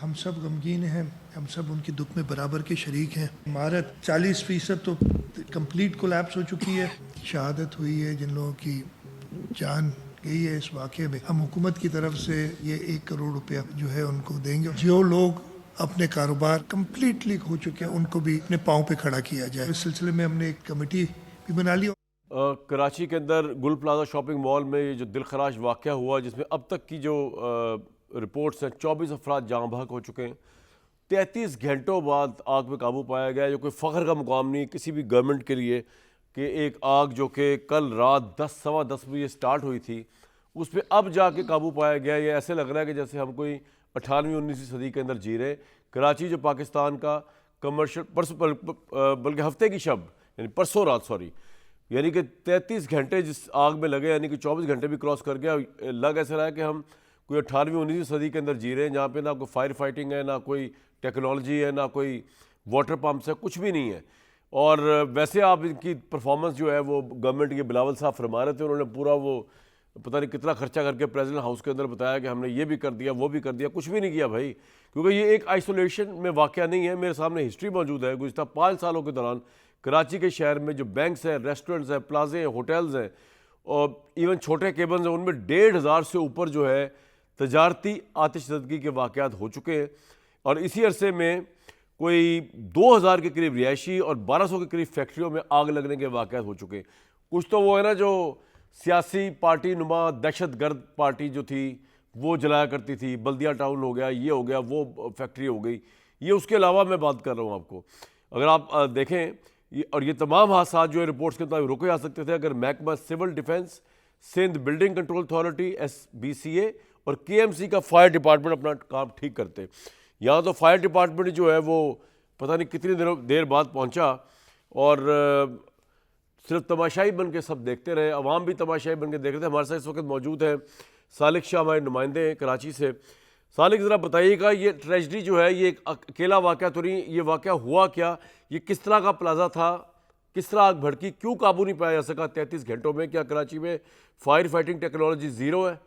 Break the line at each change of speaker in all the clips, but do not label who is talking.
हम सब गमगीन हैं, हम सब उनके दुख में बराबर के शरीक हैं। इमारत 40% तो कंप्लीट कोलैप्स हो चुकी है। शहादत हुई है, जिन लोगों की जान गई है इस वाक़े में, हम हुकूमत की तरफ से ये 1 करोड़ रुपया जो है उनको देंगे। जो लोग अपने कारोबार कंप्लीटली हो चुके हैं उनको भी अपने पाँव पे खड़ा किया जाए। इस सिलसिले में हमने एक कमेटी भी बना ली।
कराची के अंदर गुल प्लाजा शॉपिंग मॉल में ये जो दिलखराश वाक़या हुआ, जिसमें अब तक की जो रिपोर्ट्स हैं 24 अफराद जाँ बहक हो चुके हैं। 33 घंटों बाद आग पे काबू पाया गया। जो कोई फ़ख्र का मुकाम नहीं किसी भी गवर्नमेंट के लिए कि एक आग जो कि कल रात 10 सवा 10 बजे स्टार्ट हुई थी उस पर अब जाके काबू पाया गया। ये ऐसे लग रहा है कि जैसे हम कोई 18वीं 19वीं सदी के अंदर जी रहे। कराची जो पाकिस्तान का कमर्शियल परसों बल्कि हफ्ते की शब यानी परसों रात यानी कि 33 घंटे जिस आग में लगे, यानी कि 24 घंटे भी क्रॉस कर गया। लग ऐसा रहा है कि हम कोई 18वीं 19वीं सदी के अंदर जी रहे हैं, जहाँ पे ना कोई फायर फाइटिंग है, ना कोई टेक्नोलॉजी है, ना कोई वाटर पम्प्स है, कुछ भी नहीं है। और वैसे आप इनकी परफॉर्मेंस जो है वो गवर्नमेंट के बिलावल साहब फरमा रहे थे, उन्होंने पूरा वो पता नहीं कितना खर्चा करके प्रेसिडेंट हाउस के अंदर बताया कि हमने ये भी कर दिया वो भी कर दिया। कुछ भी नहीं किया भाई, क्योंकि ये एक आइसोलेशन में वाक़या नहीं है। मेरे सामने हिस्ट्री मौजूद है। गुज़िश्ता 5 सालों के दौरान कराची के शहर में जो बैंक्स हैं, रेस्टोरेंट्स हैं, प्लाजे हैं, होटल्स हैं और इवन छोटे केबल्स हैं, उनमें 1,500 से ऊपर जो है तजारती आतिशज़दगी के वाक़यात हो चुके हैं। और इसी अरसे में कोई 2,000 के करीब रिहायशी और 1,200 के करीब फैक्ट्रियों में आग लगने के वाक़यात हो चुके हैं। कुछ तो वो है ना, जो सियासी पार्टी नुमा दहशत गर्द पार्टी जो थी वो जलाया करती थी, बल्दिया टाउन हो गया, ये हो गया, वो फैक्ट्री हो गई, ये उसके अलावा मैं बात कर रहा हूँ आपको। अगर आप देखें और ये तमाम हादसा जो है रिपोर्ट्स के मुताबिक रोके जा सकते थे अगर महकमा civil defence, Sindh building control authority SBCA और KMC का फायर डिपार्टमेंट अपना काम ठीक करते। यहाँ तो फायर डिपार्टमेंट जो है वो पता नहीं कितनी देर बाद पहुँचा और सिर्फ तमाशाई बन के सब देखते रहे। अवाम भी तमाशाई बन के देख रहे थे। हमारे साथ इस वक्त मौजूद हैं सालिक शाह, हमारे नुमाइंदे हैं कराची से। सालिक, ज़रा बताइएगा ये ट्रेजडी जो है ये एक अकेला वाक़या तो नहीं, ये वाक़या हुआ क्या? ये किस तरह का प्लाजा था, किस तरह आग भड़की, क्यों काबू नहीं पाया जा सका 33 घंटों में? क्या कराची में फायर फाइटिंग टेक्नोलॉजी ज़ीरो है?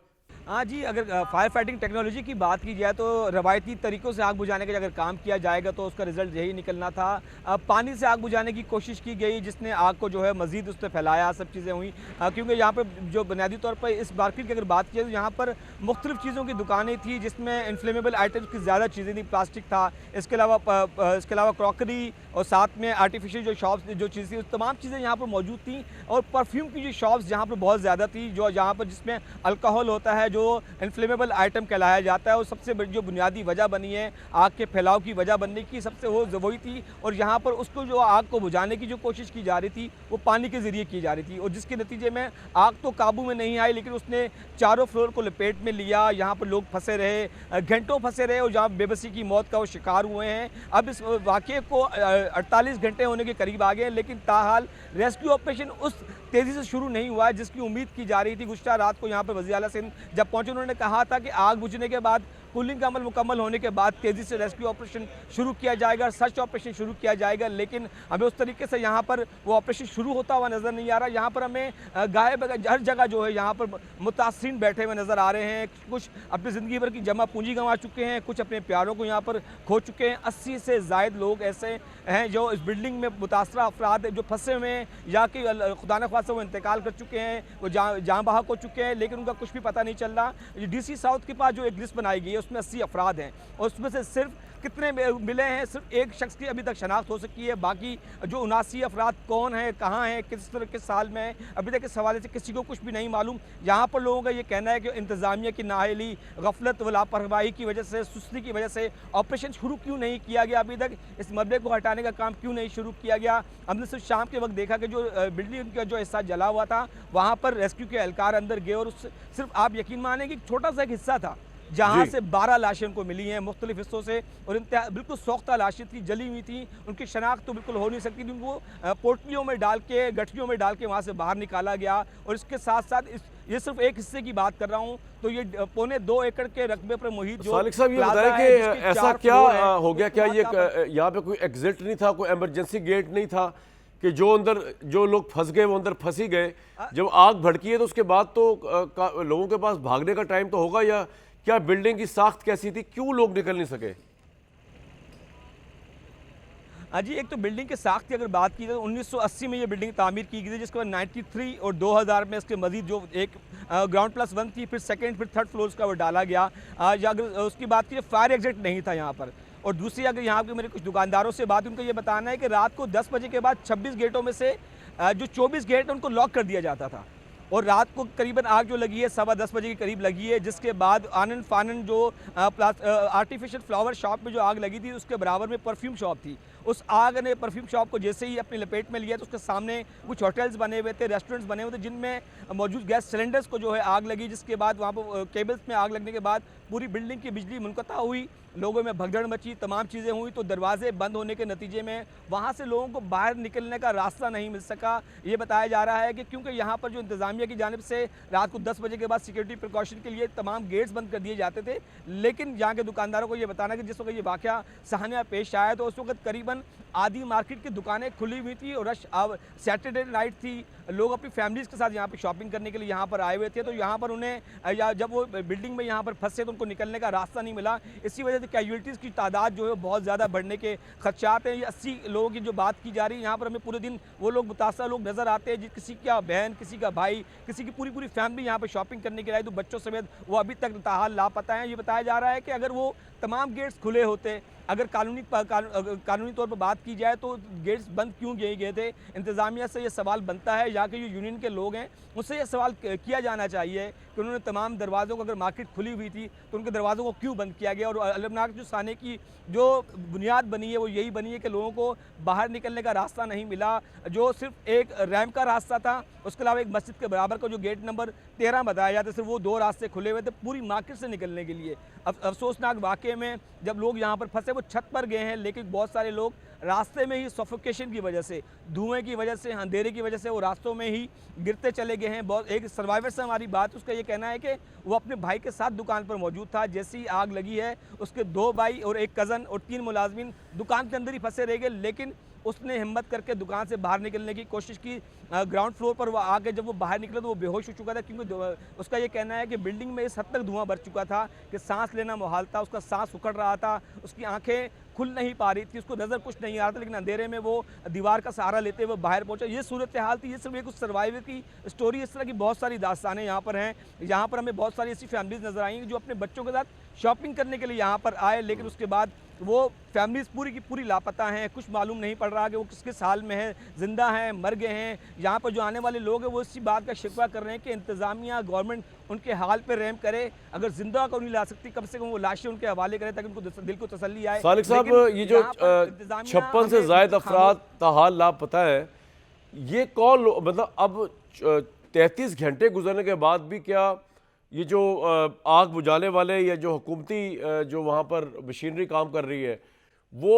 हाँ जी, अगर फायर फाइटिंग टेक्नोलॉजी की बात की जाए तो रवायती तरीक़ों से आग बुझाने का अगर काम किया जाएगा तो उसका रिजल्ट यही निकलना था। पानी से आग बुझाने की कोशिश की गई जिसने आग को जो है मज़ीद उस पर फैलाया, सब चीज़ें हुई। क्योंकि यहाँ पर जो बुनियादी तौर पर इस मार्केट की अगर बात की जाए तो यहाँ पर मुख्तलिफ़ चीज़ों की दुकानें थी जिसमें इन्फ्लेमेबल आइटम्स की ज़्यादा चीज़ें थी, प्लास्टिक था, इसके अलावा क्रॉकरी और साथ में आर्टिफिशियल जो शॉप्स जो चीज़ थी, तमाम चीज़ें यहाँ पर मौजूद थी। और परफ्यूम की जो शॉप्स जहाँ पर बहुत ज़्यादा थी, जो जहाँ पर जिसमें अल्कोहल होता है, जो इन्फ्लेमेबल आइटम कहलाया जाता है, और सबसे बड़ी जो बुनियादी वजह बनी है आग के फैलाव की वजह बनने की, सबसे वो वही थी। और यहाँ पर उसको जो आग को बुझाने की जो कोशिश की जा रही थी वो पानी के ज़रिए की जा रही थी, और जिसके नतीजे में आग तो काबू में नहीं आई, लेकिन उसने चारों फ्लोर को लपेट में लिया। यहाँ पर लोग फंसे रहे, घंटों फंसे रहे और जहाँ बेबसी की मौत का वो शिकार हुए हैं। अब इस वाक़े को 48 घंटे होने के करीब आ गए, लेकिन ताहाल रेस्क्यू ऑपरेशन उस तेज़ी से शुरू नहीं हुआ है जिसकी उम्मीद की जा रही थी। गुज़श्ता रात को यहाँ पर वज़ीर आला सिंध जब पहुँचे, उन्होंने कहा था कि आग बुझने के बाद, कूलिंग का अमल मुकम्मल होने के बाद तेज़ी से रेस्क्यू ऑपरेशन शुरू किया जाएगा, सर्च ऑपरेशन शुरू किया जाएगा। लेकिन हमें उस तरीके से यहाँ पर वो ऑपरेशन शुरू होता हुआ नज़र नहीं आ रहा। यहाँ पर हमें गायब हर जगह जो है यहाँ पर मुतासिरीन बैठे हुए नज़र आ रहे हैं। कुछ अपनी ज़िंदगी भर की जमा पूंजी गंवा चुके हैं, कुछ अपने प्यारों को यहाँ पर खो चुके हैं। 80 से ज़ायद लोग ऐसे हैं जो इस बिल्डिंग में मुतासरा अफराद जो फंसे हुए हैं या कि खुदा न ख्वास्ता वो इंतकाल कर चुके हैं, वो जाँ बहक हो चुके हैं, लेकिन उनका कुछ भी पता नहीं चल रहा। DC साउथ के पास जो एक लिस्ट बनाई गई है उसमें 80 अफराद हैं और उसमें से सिर्फ कितने मिले हैं, सिर्फ एक शख्स की अभी तक शनाख्त हो सकी है। बाकी जो 79 अफराद कौन है, कहाँ हैं, किस साल में है, अभी तक इस हवाले से किसी को कुछ भी नहीं मालूम। यहाँ पर लोगों का ये कहना है कि इंतज़ामिया की नाअहली, गफलत व लापरवाही की वजह से, सुस्ती की वजह से ऑपरेशन शुरू क्यों नहीं किया गया, अभी तक इस मलबे को हटाने का काम क्यों नहीं शुरू किया गया। हमने सिर्फ शाम के वक्त देखा कि जो बिल्डिंग का जो हिस्सा जला हुआ था वहाँ पर रेस्क्यू के एहलकार अंदर गए और सिर्फ आप यकीन माने कि छोटा सा एक हिस्सा था जहाँ से 12 लाशें उनको मिली हैं मुख्तलिफ हिस्सों से, और बिल्कुल सोख्ता लाशें थी, जली हुई थी, उनकी शनाख्त तो बिल्कुल हो नहीं सकती थी। उनको पोटलियों में डाल के, गठरियों में डाल के वहाँ से बाहर निकाला गया। और इसके साथ साथ ये सिर्फ एक हिस्से की बात कर रहा हूँ तो ये 2.25 एकड़ के रकबे पर मुहित जो
सालिक साहब ये बताएं कि ऐसा क्या हो गया, क्या ये यहाँ पे कोई एग्जिट नहीं था, कोई इमरजेंसी गेट नहीं था कि जो लोग फंस गए वो अंदर फंस ही गए? जब आग भड़की है तो उसके बाद तो लोगों के पास भागने का टाइम तो होगा, या क्या बिल्डिंग की साख्त कैसी थी, क्यों लोग निकल नहीं सके?
जी, एक तो बिल्डिंग के साख्त की अगर बात की जाए तो 1980 में ये बिल्डिंग तामीर की गई थी, जिसके बाद 93 और 2000 में इसके मजीद जो एक ग्राउंड प्लस 1 थी, फिर सेकंड, फिर थर्ड फ्लोर का वो डाला गया। या अगर उसकी बात की फायर एग्जिट नहीं था यहाँ पर। और दूसरी अगर यहाँ के मेरे कुछ दुकानदारों से बात, उनको ये बताना है कि रात को 10 बजे के बाद 26 गेटों में से जो 24 गेट हैं उनको लॉक कर दिया जाता था। और रात को करीबन आग जो लगी है 10:15 बजे के करीब लगी है, जिसके बाद आनन फानन जो आर्टिफिशियल फ्लावर शॉप में जो आग लगी थी, उसके बराबर में परफ्यूम शॉप थी। उस आग ने परफ्यूम शॉप को जैसे ही अपनी लपेट में लिया तो उसके सामने कुछ होटल्स बने हुए थे, रेस्टोरेंट्स बने हुए थे, जिनमें मौजूद गैस सिलेंडर्स को जो है आग लगी, जिसके बाद वहाँ पर केबल्स में आग लगने के बाद पूरी बिल्डिंग की बिजली मुनक़ता हुई, लोगों में भगदड़ मची, तमाम चीज़ें हुई। तो दरवाजे बंद होने के नतीजे में वहाँ से लोगों को बाहर निकलने का रास्ता नहीं मिल सका। ये बताया जा रहा है कि क्योंकि यहाँ पर जो इंतज़ामिया की जानिब से रात को 10 बजे के बाद सिक्योरिटी प्रिकॉशन के लिए तमाम गेट्स बंद कर दिए जाते थे, लेकिन यहाँ के दुकानदारों को ये बताना कि जिस वक्त ये वाक़या सामने पेश आया तो उस वक्त करीबन आधी मार्केट की दुकानें खुली हुई थी और रश सैटरडे नाइट थी, लोग अपनी फैमिलीज़ के साथ यहाँ पे शॉपिंग करने के लिए यहाँ पर आए हुए थे। तो यहाँ पर उन्हें या जब वो बिल्डिंग में यहाँ पर फंसे तो उनको निकलने का रास्ता नहीं मिला। इसी वजह से कैजुअल्टीज़ की तादाद जो है बहुत ज़्यादा बढ़ने के खदशात हैं। ये 80 लोगों की जो बात की जा रही है, यहाँ पर हमें पूरे दिन वो लोग मुतासर लोग नज़र आते हैं, किसी का बहन, किसी का भाई, किसी की पूरी फैमिली यहाँ पर शॉपिंग करने के लिए आई, तो बच्चों समेत वो अभी तक ताहाल लापता हैं। ये बताया जा रहा है कि अगर वो तमाम गेट्स खुले होते, अगर कानूनी तौर पर बात की जाए तो गेट्स बंद क्यों गए थे। इंतज़ामिया से ये सवाल बनता है, यहाँ के जो यूनियन के लोग हैं उससे ये सवाल किया जाना चाहिए कि उन्होंने तमाम दरवाज़ों को, अगर मार्केट खुली हुई थी तो उनके दरवाज़ों को क्यों बंद किया गया। और अलमनाक जो साने की जो बुनियाद बनी है वो यही बनी है कि लोगों को बाहर निकलने का रास्ता नहीं मिला। जो सिर्फ एक रैंप का रास्ता था, उसके अलावा एक मस्जिद के बराबर का जो गेट नंबर 13 बताया जाता है, सिर्फ वो 2 रास्ते खुले हुए थे पूरी मार्केट से निकलने के लिए। अफसोसनाक वाक़े में जब लोग यहाँ पर फंसे वो छत पर गए हैं, लेकिन बहुत सारे लोग रास्ते में ही सफोकेशन की वजह से, धुएं की वजह से, अंधेरे की वजह से वो रास्तों में ही गिरते चले गए हैं। बहुत एक सर्वाइवर से हमारी बात, उसका ये कहना है कि वो अपने भाई के साथ दुकान पर मौजूद था, जैसी आग लगी है उसके 2 भाई और 1 कज़न और 3 मुलाजमीन दुकान के अंदर ही फंसे रह गए, लेकिन उसने हिम्मत करके दुकान से बाहर निकलने की कोशिश की। ग्राउंड फ्लोर पर वो आके जब वो बाहर निकला तो वो बेहोश हो चुका था, क्योंकि उसका ये कहना है कि बिल्डिंग में इस हद तक धुआं भर चुका था कि सांस लेना मुहाल था, उसका सांस उखड़ रहा था, उसकी आंखें खुल नहीं पा रही थी, उसको नज़र कुछ नहीं आ रहा था, लेकिन अंधेरे में वो दीवार का सहारा लेते हुए बाहर पहुंचा। ये सूरत हाल थी। ये सिर्फ एक सर्वाइवर की स्टोरी, इस तरह की बहुत सारी दास्तानें यहाँ पर हैं। यहाँ पर हमें बहुत सारी ऐसी फैमिलीज़ नज़र आई जो अपने बच्चों के साथ शॉपिंग करने के लिए यहाँ पर आए, लेकिन उसके बाद वो फैमिलीज़ पूरी की पूरी लापता हैं। कुछ मालूम नहीं पड़ रहा कि वो किस हाल में है, ज़िंदा हैं, मर गए हैं। यहाँ पर जो आने वाले लोग हैं वो इसी बात का शिकवा कर रहे हैं कि इंतज़ामिया, गवर्नमेंट उनके हाल पर रहम करे। अगर जिंदा को नहीं ला सकती, कम से कम वो लाशें उनके हवाले करे ताकि उनको दिल को तसल्ली आए।
सालिक साहब, ये जो 56 से ज़ायद अफराद ताहाल लापता है, ये कौन मतलब अब 33 घंटे गुजरने के बाद भी क्या ये जो आग बुझाने वाले या जो हुकूमती जो वहाँ पर मशीनरी काम कर रही है वो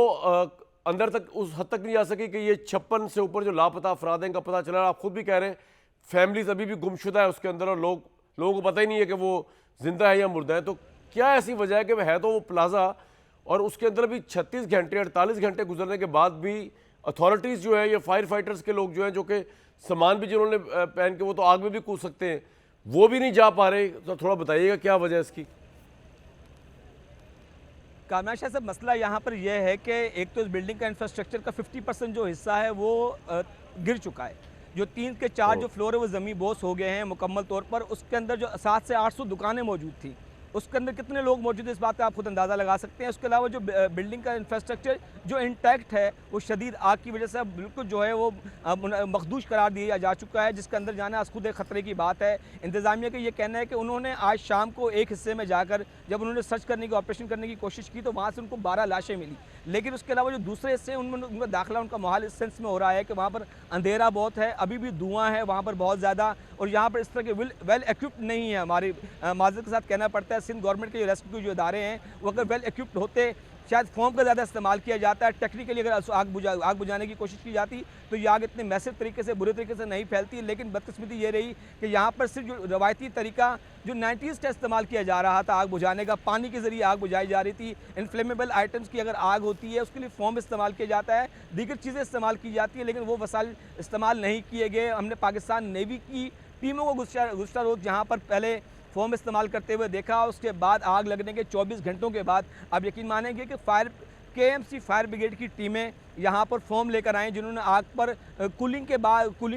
अंदर तक उस हद तक नहीं जा सकी कि ये 56 से ऊपर जो लापता अफराद हैं का पता चला? आप खुद भी कह रहे हैं फैमिलीज अभी भी गुमशुदा है उसके अंदर और लोगों को पता ही नहीं है कि वो जिंदा है या मुर्दा है। तो क्या ऐसी वजह है कि है तो वो प्लाजा और उसके अंदर भी 36 घंटे 48 घंटे गुजरने के बाद भी अथॉरिटीज़ जो है, ये फायर फाइटर्स के लोग जो हैं, जो कि सामान भी जिन्होंने पहन के वो तो आग में भी कूद सकते हैं, वो भी नहीं जा पा रहे? तो थोड़ा बताइएगा क्या वजह है इसकी।
कामराज शाह साहब, मसला यहाँ पर यह है कि एक तो इस बिल्डिंग का इंफ्रास्ट्रक्चर का 50% जो हिस्सा है वो गिर चुका है। जो 3 के 4 जो फ्लोर है वो ज़मीन बोस हो गए हैं मुकम्मल तौर पर। उसके अंदर जो 700 से 800 दुकानें मौजूद थी, उसके अंदर कितने लोग मौजूद हैं इस बात का आप खुद अंदाज़ा लगा सकते हैं। उसके अलावा जो बिल्डिंग का इंफ्रास्ट्रक्चर जो इंटैक्ट है वो शदीद आग की वजह से बिल्कुल जो है वो मखदूश करार दिया जा चुका है, जिसके अंदर जाना खुद एक ख़तरे की बात है। इंतज़ामिया का ये कहना है कि उन्होंने आज शाम को एक हिस्से में जाकर जब उन्होंने सर्च करने की, ऑपरेशन करने की कोशिश की तो वहाँ से उनको 12 लाशें मिली, लेकिन उसके अलावा जो दूसरे हिस्से उनमें उनका दाखिला, उनका माहौल इस सेंस में हो रहा है कि वहाँ पर अंधेरा बहुत है, अभी भी धुआं है वहाँ पर बहुत ज़्यादा, और यहाँ पर इस तरह के वेल इक्विप्ड नहीं है। हमारी माजरत के साथ कहना पड़ता है, सिंध गवर्नमेंट के रेस्क्यू जो इदारे हैं वो अगर वेल इक्विप्ड होते, शायद फोम का ज़्यादा इस्तेमाल किया जाता है, टेक्निकली अगर आग बुझाने की कोशिश की जाती तो ये आग इतने मैसिव तरीके से, बुरे तरीके से नहीं फैलती। लेकिन बदकिस्मती ये रही कि यहाँ पर सिर्फ जो रवायती तरीका जो 90s का इस्तेमाल किया जा रहा था आग बुझाने का, पानी के ज़रिए आग बुझाई जा रही थी। इनफ्लेमेबल आइटम्स की अगर आग होती है उसके लिए फोम इस्तेमाल किया जाता है, दीगर चीज़ें इस्तेमाल की जाती है, लेकिन वो वसाइल इस्तेमाल नहीं किए गए। हमने पाकिस्तान नेवी की टीमों को गुज़श्ता रोज़ जहाँ पर पहले फोम इस्तेमाल करते हुए देखा। उसके बाद आग लगने के 24 घंटों के बाद आप यकीन मानेंगे कि केएमसी फायर ब्रिगेड की टीमें यहाँ पर फोम लेकर आए, जिन्होंने आग पर कूलिंग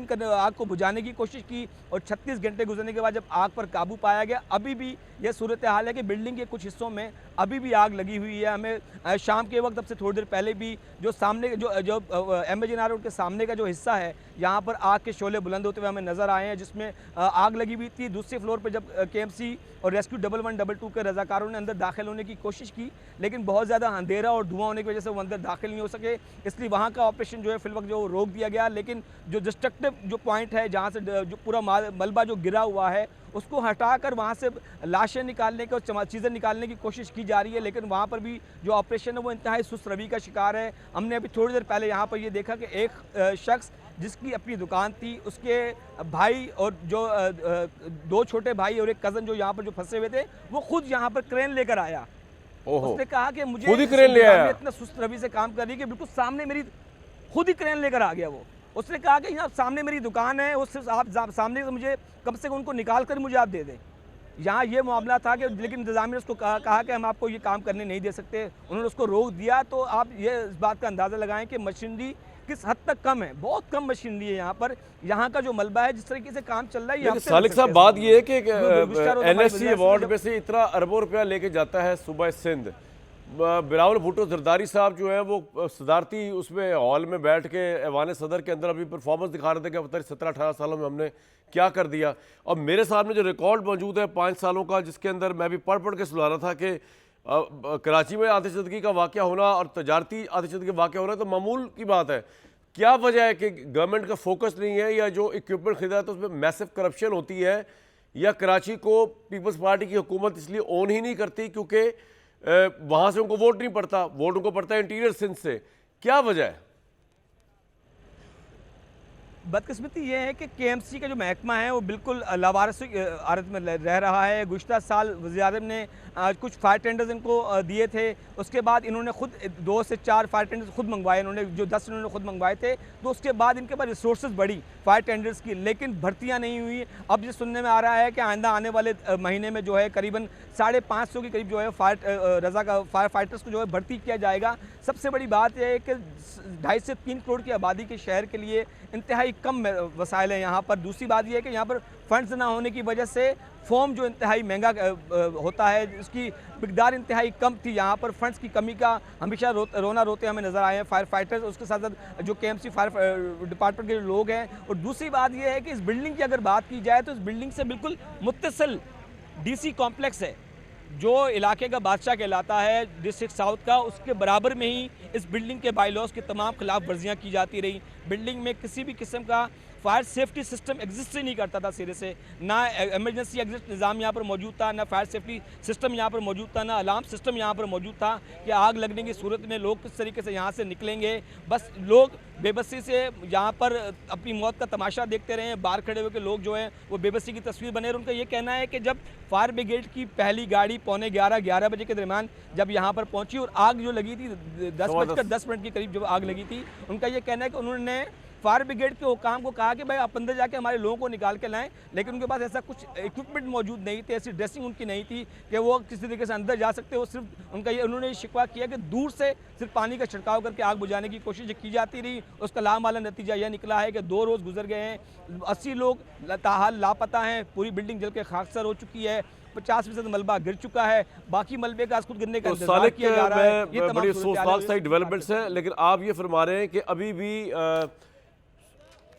करने आग को बुझाने की कोशिश की और 36 घंटे गुजरने के बाद जब आग पर काबू पाया गया। अभी भी यह सूरत हाल है कि बिल्डिंग के कुछ हिस्सों में अभी भी आग लगी हुई है। हमें शाम के वक्त अब से थोड़ी देर पहले भी जो सामने जो एम्बेजेनार रोड के सामने का जो हिस्सा है, यहाँ पर आग के शोले बुलंद होते हुए हमें नजर आए हैं, जिसमें आग लगी हुई थी। दूसरे फ्लोर पर जब केएमसी और रेस्क्यू 1112 के रजाकारों ने अंदर दाखिल होने की कोशिश की, लेकिन बहुत ज़्यादा अंधेरा और धुआं होने की वजह से वो अंदर दाखिल नहीं हो सके, इसलिए वहाँ का ऑपरेशन जो है फिल वक्त जो रोक दिया गया। लेकिन जो डिस्ट्रक्टिव जो पॉइंट है, जहाँ से जो पूरा मलबा जो गिरा हुआ है, उसको हटाकर वहाँ से लाशें निकालने की और चीज़ें निकालने की कोशिश की जा रही है, लेकिन वहाँ पर भी जो ऑपरेशन है वो इंतहाई सुस्त रवि का शिकार है। हमने अभी थोड़ी देर पहले यहाँ पर ये देखा कि एक शख्स जिसकी अपनी दुकान थी, उसके भाई और जो दो छोटे भाई और एक कज़न जो यहाँ पर जो फंसे हुए थे, वो खुद यहाँ पर क्रेन लेकर आया। उसने कहा कि मुझे
खुद ही क्रेन ले आया,
इतना सुस्त रवि से काम कर रही है कि बिल्कुल सामने मेरी खुद ही क्रेन लेकर आ गया वो। उसने कहा कि यहाँ सामने मेरी दुकान है, उससे आप सामने से मुझे कम से कम उनको निकाल कर मुझे आप दे दें। यहाँ ये मामला था कि लेकिन इंतजामिया ने उसको कहा कि हम आपको ये काम करने नहीं दे सकते, उन्होंने उसको रोक दिया। तो आप ये इस बात का अंदाज़ा लगाएं कि मशीनरी किस हद तक कम है, बहुत कम मशीनरी है यहाँ पर। यहाँ का जो मलबा है, जिस तरीके से काम चल रहा है,
सालिक साहब बात ये है कि एनएससी अवार्ड में से इतना अरबों रुपया लेके जाता है सूबा सिंध। बिलावल भुट्टो जरदारी साहब जो है वो सदारती उसमें हॉल में बैठ के ऐवान सदर के अंदर अभी परफॉर्मेंस दिखा रहे थे कि पता नहीं 17-18 सालों में हमने क्या कर दिया। और मेरे सामने जो रिकॉर्ड मौजूद है 5 सालों का, जिसके अंदर मैं भी पढ़ के सुना रहा था कि कराची में आतिशदगी का वाक़या होना और तजारती आतिशदगी का वाक़या होना तो मामूल की बात है। क्या वजह है कि गवर्नमेंट का फोकस नहीं है, या जो इक्विपमेंट खरीदा है तो उसमें मैसिव करप्शन होती है, या कराची को पीपल्स पार्टी की हुकूमत इसलिए ओन ही नहीं करती क्योंकि वहाँ से उनको वोट नहीं पड़ता, वोट उनको पड़ता है इंटीरियर सिंध से? क्या वजह है?
बदकिस्मती ये है कि केएमसी का जो महकमा है वो बिल्कुल लावारिस हालत में रह रहा है। गुज़श्ता साल वज़ीर-ए-आज़म ने कुछ फायर टेंडर्स इनको दिए थे, उसके बाद इन्होंने खुद 2 से 4 फायर टेंडर्स खुद मंगवाए, इन्होंने जो 10 इन्होंने खुद मंगवाए थे। तो उसके बाद इनके पास रिसोर्सेज बढ़ी फायर टेंडर्स की, लेकिन भर्तियाँ नहीं हुई। अब ये सुनने में आ रहा है कि आइंदा आने वाले महीने में जो है करीबन 550 के करीब जो है फायर फाइटर्स को जो है भर्ती किया जाएगा। सबसे बड़ी बात यह है कि 2.5 से 3 करोड़ की आबादी के शहर के लिए इंतहाई कम वसाइल हैं यहाँ पर। दूसरी बात यह है कि यहाँ पर फंड्स ना होने की वजह से फोम जो इंतहाई महंगा होता है, उसकी मिकदार इंतहाई कम थी। यहाँ पर फंड्स की कमी का हमेशा रोना रोते हमें नज़र आए हैं फायर फाइटर्स, उसके साथ साथ जो केएमसी फायर डिपार्टमेंट के लोग हैं। और दूसरी बात यह है कि इस बिल्डिंग की अगर बात की जाए तो इस बिल्डिंग से बिल्कुल मुत्तसिल डीसी कॉम्प्लेक्स है, जो इलाके का बादशाह कहलाता है डिस्ट्रिक्ट साउथ का, उसके बराबर में ही इस बिल्डिंग के बाईलॉज की तमाम खिलाफ वर्जियाँ की जाती रही। बिल्डिंग में किसी भी किस्म का फायर सेफ्टी सिस्टम एग्जिस्ट ही नहीं करता था सिरे से, ना एमरजेंसी एग्जिट निज़ाम यहाँ पर मौजूद था, ना फायर सेफ्टी सिस्टम यहाँ पर मौजूद था, ना अलार्म सिस्टम यहाँ पर मौजूद था कि आग लगने की सूरत में लोग किस तरीके से यहाँ से निकलेंगे। बस लोग बेबसी से यहाँ पर अपनी मौत का तमाशा देखते रहे। बाहर खड़े हुए के लोग जो हैं वो बेबसी की तस्वीर बने। और उनका ये कहना है कि जब फायर ब्रिगेड की पहली गाड़ी 11:15 बजे के दरमियान जब यहाँ पर पहुँची और आग जो लगी थी 10:10 के करीब जब आग लगी थी, उनका ये कहना है कि उन्होंने फायर ब्रिगेड के हुकाम को कहा कि भाई आप अंदर जाके हमारे लोगों को निकाल के लाएं, लेकिन उनके पास ऐसा कुछ इक्विपमेंट मौजूद नहीं थे, ऐसी ड्रेसिंग उनकी नहीं थी कि वो किसी तरीके से अंदर जा सकते। वो सिर्फ उन्होंने ये शिकवा किया कि दूर से सिर्फ पानी का छिड़काव करके आग बुझाने की कोशिश की जाती रही। उसका लामाला नतीजा यह निकला है कि 2 रोज़ गुजर गए हैं, 80 लोग ताहाल लापता हैं, पूरी बिल्डिंग जल के खाकसर हो चुकी है, 50% मलबा गिर चुका है, बाकी मलबे का खुद गिरने का इंतजार किया जा रहा है। ये
बड़ी अफसोसनाक सारी डेवलपमेंट्स हैं, लेकिन आप ये फरमा रहे हैं कि अभी भी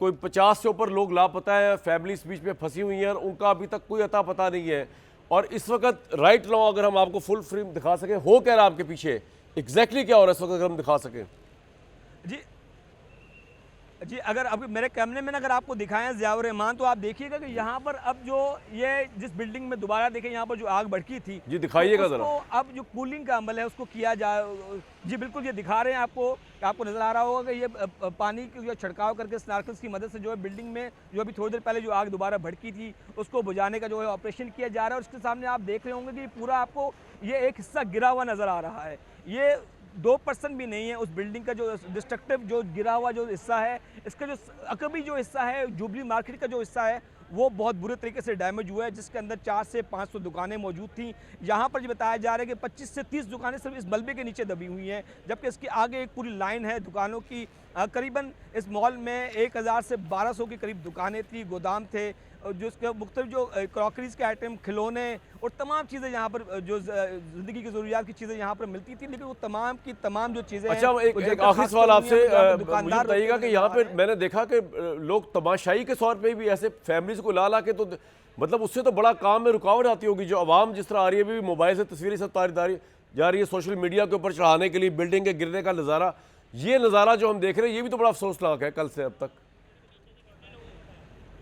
कोई 50 से ऊपर लोग लापता है, फैमिलीज बीच में फंसी हुई हैं और उनका अभी तक कोई अता पता नहीं है। और इस वक्त राइट नाउ अगर हम आपको फुल फ्रेम दिखा सकें, हो क्या रहा है आपके पीछे, एग्जैक्टली क्या हो रहा है इस वक्त अगर हम दिखा सकें?
जी अगर अभी मेरे कैमरे में अगर आपको दिखाएं ज़ियाउर रहमान, तो आप देखिएगा कि यहाँ पर अब जो ये जिस बिल्डिंग में दोबारा देखें यहाँ पर जो आग भड़की थी,
जी दिखाइएगा जरा।
तो अब जो कूलिंग का अमल है उसको किया जा, जी बिल्कुल ये दिखा रहे हैं आपको नज़र आ रहा होगा कि ये पानी की जो छिड़काव करके स्नार्कल्स की मदद से जो है बिल्डिंग में जो अभी थोड़ी देर पहले जो आग दोबारा भड़की थी उसको बुझाने का जो है ऑपरेशन किया जा रहा है। और उसके सामने आप देख रहे होंगे कि पूरा आपको ये एक हिस्सा गिरा हुआ नज़र आ रहा है। ये 2% भी नहीं है उस बिल्डिंग का जो डिस्ट्रक्टिव जो गिरा हुआ जो हिस्सा है। इसका जो अकबी जो हिस्सा है, जुबली मार्केट का जो हिस्सा है, वो बहुत बुरे तरीके से डैमेज हुआ है, जिसके अंदर 400 से 500 दुकानें मौजूद थी। यहाँ पर जो बताया जा रहा है कि 25 से 30 दुकानें सिर्फ इस मलबे के नीचे दबी हुई हैं, जबकि इसके आगे एक पूरी लाइन है दुकानों की। करीबन इस मॉल में 1000 से 1200 के करीब दुकानें थी, गोदाम थे, जो उसके मुख्तलिफ जो क्रॉकरीज के आइटम, खिलौने और तमाम चीज़ें यहाँ पर जो ज़िंदगी की ज़रूरियात की चीज़ें यहाँ पर मिलती थी, लेकिन वो तमाम की तमाम जो चीज़ें
अच्छा,
हैं,
एक आखिरी सवाल आपसे मुझे
दुकानदार
बताइएगा कि यहाँ पे मैंने देखा कि लोग तमाशाई के तौर पे भी ऐसे फैमिलीज को ला के तो मतलब उससे तो बड़ा काम में रुकावट आती होगी। जो आवाम जिस तरह आ रही है, भी मोबाइल से तस्वीरें सब तारीदारी जा रही है सोशल मीडिया के ऊपर चढ़ाने के लिए, बिल्डिंग के गिरने का नज़ारा, ये नज़ारा जो हम देख रहे हैं ये भी तो बड़ा अफसोसनाक है कल से अब तक।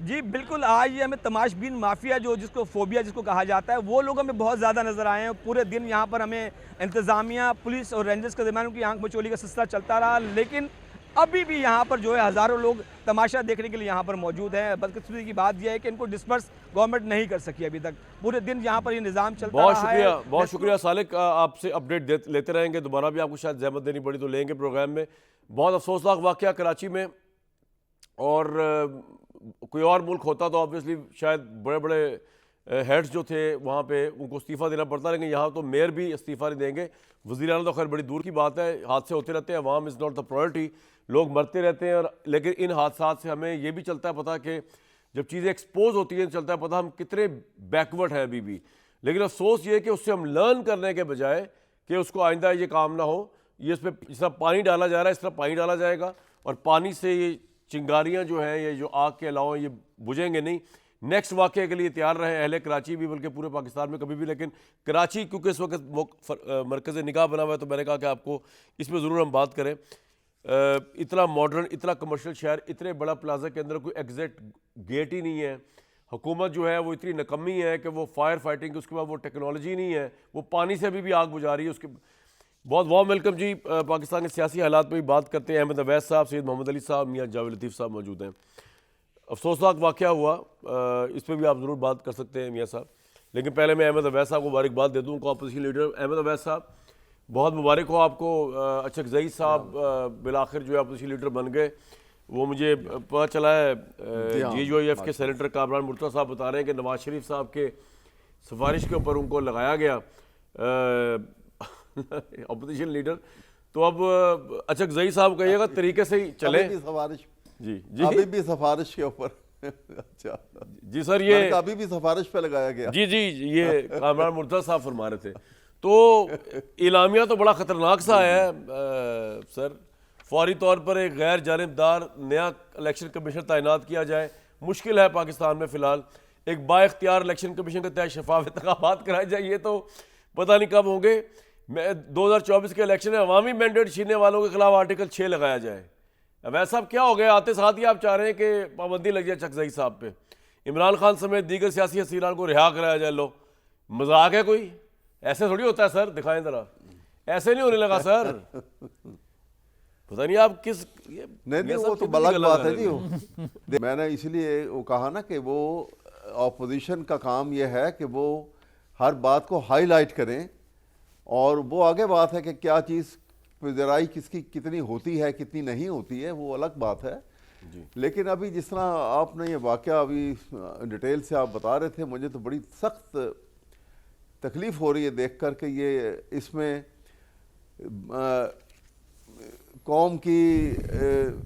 जी बिल्कुल, आज ये हमें तमाशबीन माफिया जो जिसको फोबिया जिसको कहा जाता है, वो लोग हमें बहुत ज़्यादा नज़र आए हैं। पूरे दिन यहाँ पर हमें इंतज़ामिया, पुलिस और रेंजर्स के दरमियान उनकी आंख मचोली का सिलसिला चलता रहा, लेकिन अभी भी यहाँ पर जो है हज़ारों लोग तमाशा देखने के लिए यहाँ पर मौजूद हैं। बदकिस्मती की बात यह है कि इनको डिस्पर्स गवर्नमेंट नहीं कर सकी अभी तक। पूरे दिन यहाँ पर ये निज़ाम चलता रहा है।
बहुत शुक्रिया सालिक, आपसे अपडेट लेते रहेंगे। दोबारा भी आपको शायद जहमत देनी पड़ी तो लेंगे प्रोग्राम में। बहुत अफसोसनाक वाक़या कराची में, और कोई और मुल्क होता तो ऑब्वियसली शायद बड़े बड़े हेड्स जो थे वहाँ पे उनको इस्तीफ़ा देना पड़ता, लेकिन यहाँ तो मेयर भी इस्तीफ़ा नहीं देंगे। वज़ीर आला तो खैर बड़ी दूर की बात है, हादसे होते रहते हैं, अवाम इज़ नॉट द प्रायोरिटी, लोग मरते रहते हैं। और लेकिन इन हादसात से हमें ये भी चलता है पता कि जब चीज़ें एक्सपोज होती हैं चलता है पता हम कितने बैकवर्ड हैं अभी भी। लेकिन अफसोस ये है कि उससे हम लर्न करने के बजाय कि उसको आइंदा ये काम ना हो, ये इस पर जिस तरह पानी डाला जा रहा है इस तरह पानी डाला जाएगा, और पानी से ये चिंगारियाँ जो हैं, ये जो आग के अलावा ये बुझेंगे नहीं। नेक्स्ट वाक़े के लिए तैयार रहे अहले कराची भी, बल्कि पूरे पाकिस्तान में कभी भी। लेकिन कराची क्योंकि इस वक्त मरकज़ निगाह बना हुआ है, तो मैंने कहा कि आपको इसमें ज़रूर हम बात करें। इतना मॉडर्न, इतना कमर्शियल शहर, इतने बड़ा प्लाजा के अंदर कोई एग्जिट गेट ही नहीं है। हुकूमत जो है वो इतनी नकम्मी है कि वो फायर फाइटिंग, उसके बाद वो टेक्नोलॉजी नहीं है, वो पानी से अभी भी आग बुझा रही है। उसके बहुत वार्म वेलकम जी। पाकिस्तान के सियासी हालात पर भी बात करते हैं। अहमद अवैस साहब, सैयद मोहम्मद अली साहब, मियां जावेद लतीफ़ साहब मौजूद हैं। अफसोसनाक वाक़या हुआ, इस पर भी आप ज़रूर बात कर सकते हैं मियां साहब। लेकिन पहले मैं अहमद अवैस साहब को मुबारकबाद दे दूँ, अपोजिशन लीडर अहमद अवैस साहब, बहुत मुबारक हो आपको। अचक ज़ई साहब बिलाखिर जो है अपोजिशन लीडर बन गए। वो मुझे पता चला है GJOF के सेनेटर कामरान मुर्तज़ा साहब बता रहे हैं कि नवाज शरीफ साहब के सिफारिश के ऊपर उनको लगाया गया अपोजिशन लीडर। तो अब अचक ज़ई साहब कहिएगा तरीके से ही चले।
सिफारिश
जी जी,
अभी भी सिफारिश के ऊपर अच्छा
जी सर, ये
अभी भी सिफारिश पे लगाया गया।
जी जी, ये कामरान मुर्तज़ा साहब फरमा रहे थे। तो इलामिया तो बड़ा ख़तरनाक सा है सर। फौरी तौर पर एक गैर जानिबदार नया इलेक्शन कमीशन तैनात किया जाए, मुश्किल है पाकिस्तान में फ़िलहाल। एक बाइख्तियार इलेक्शन कमीशन के तहत शफाफ इंतखाबात कराए जाए, ये तो पता नहीं कब होंगे। 2024 के इलेक्शन में अवामी मैंडेट छीनने वालों के खिलाफ आर्टिकल 6 लगाया जाए। अब ऐसा अब क्या हो गया, आते साथ ही आप चाह रहे हैं कि पाबंदी लग जाए अचक ज़ई साहब पे, इमरान खान समेत दीगर सियासी हसीनान को रिहा कराया जाए। लो मजाक है कोई? ऐसे थोड़ी होता है सर, दिखाएं जरा, ऐसे नहीं होने लगा सर। पता नहीं आप किस
नहीं वो तो गलत बात है जी। मैंने इसलिए वो कहा ना कि वो ऑपोजिशन का काम ये है कि वो हर बात को हाईलाइट करें, और वो आगे बात है कि क्या चीज़ ज़राई किसकी कितनी होती है कितनी नहीं होती है, वो अलग बात है जी। लेकिन अभी जिस तरह आपने ये वाक़या अभी डिटेल से आप बता रहे थे, मुझे तो बड़ी सख्त तकलीफ़ हो रही है देख कर के ये इसमें कौम की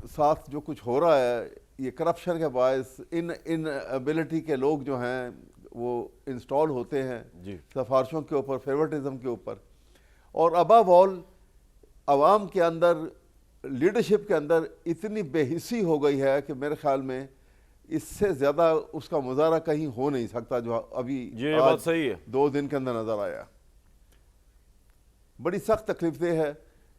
साथ जो कुछ हो रहा है, ये करप्शन के बायस इन एबिलिटी के लोग जो हैं वो इंस्टॉल होते हैं सिफारिशों के ऊपर, फेवरेटिज्म के ऊपर, और अबव ऑल अवाम के अंदर, लीडरशिप के अंदर इतनी बेहिस्सी हो गई है कि मेरे ख्याल में इससे ज़्यादा उसका मुजाहरा कहीं हो नहीं सकता जो अभी
ये बात सही है
2 दिन के अंदर नज़र आया। बड़ी सख्त तकलीफदेह है,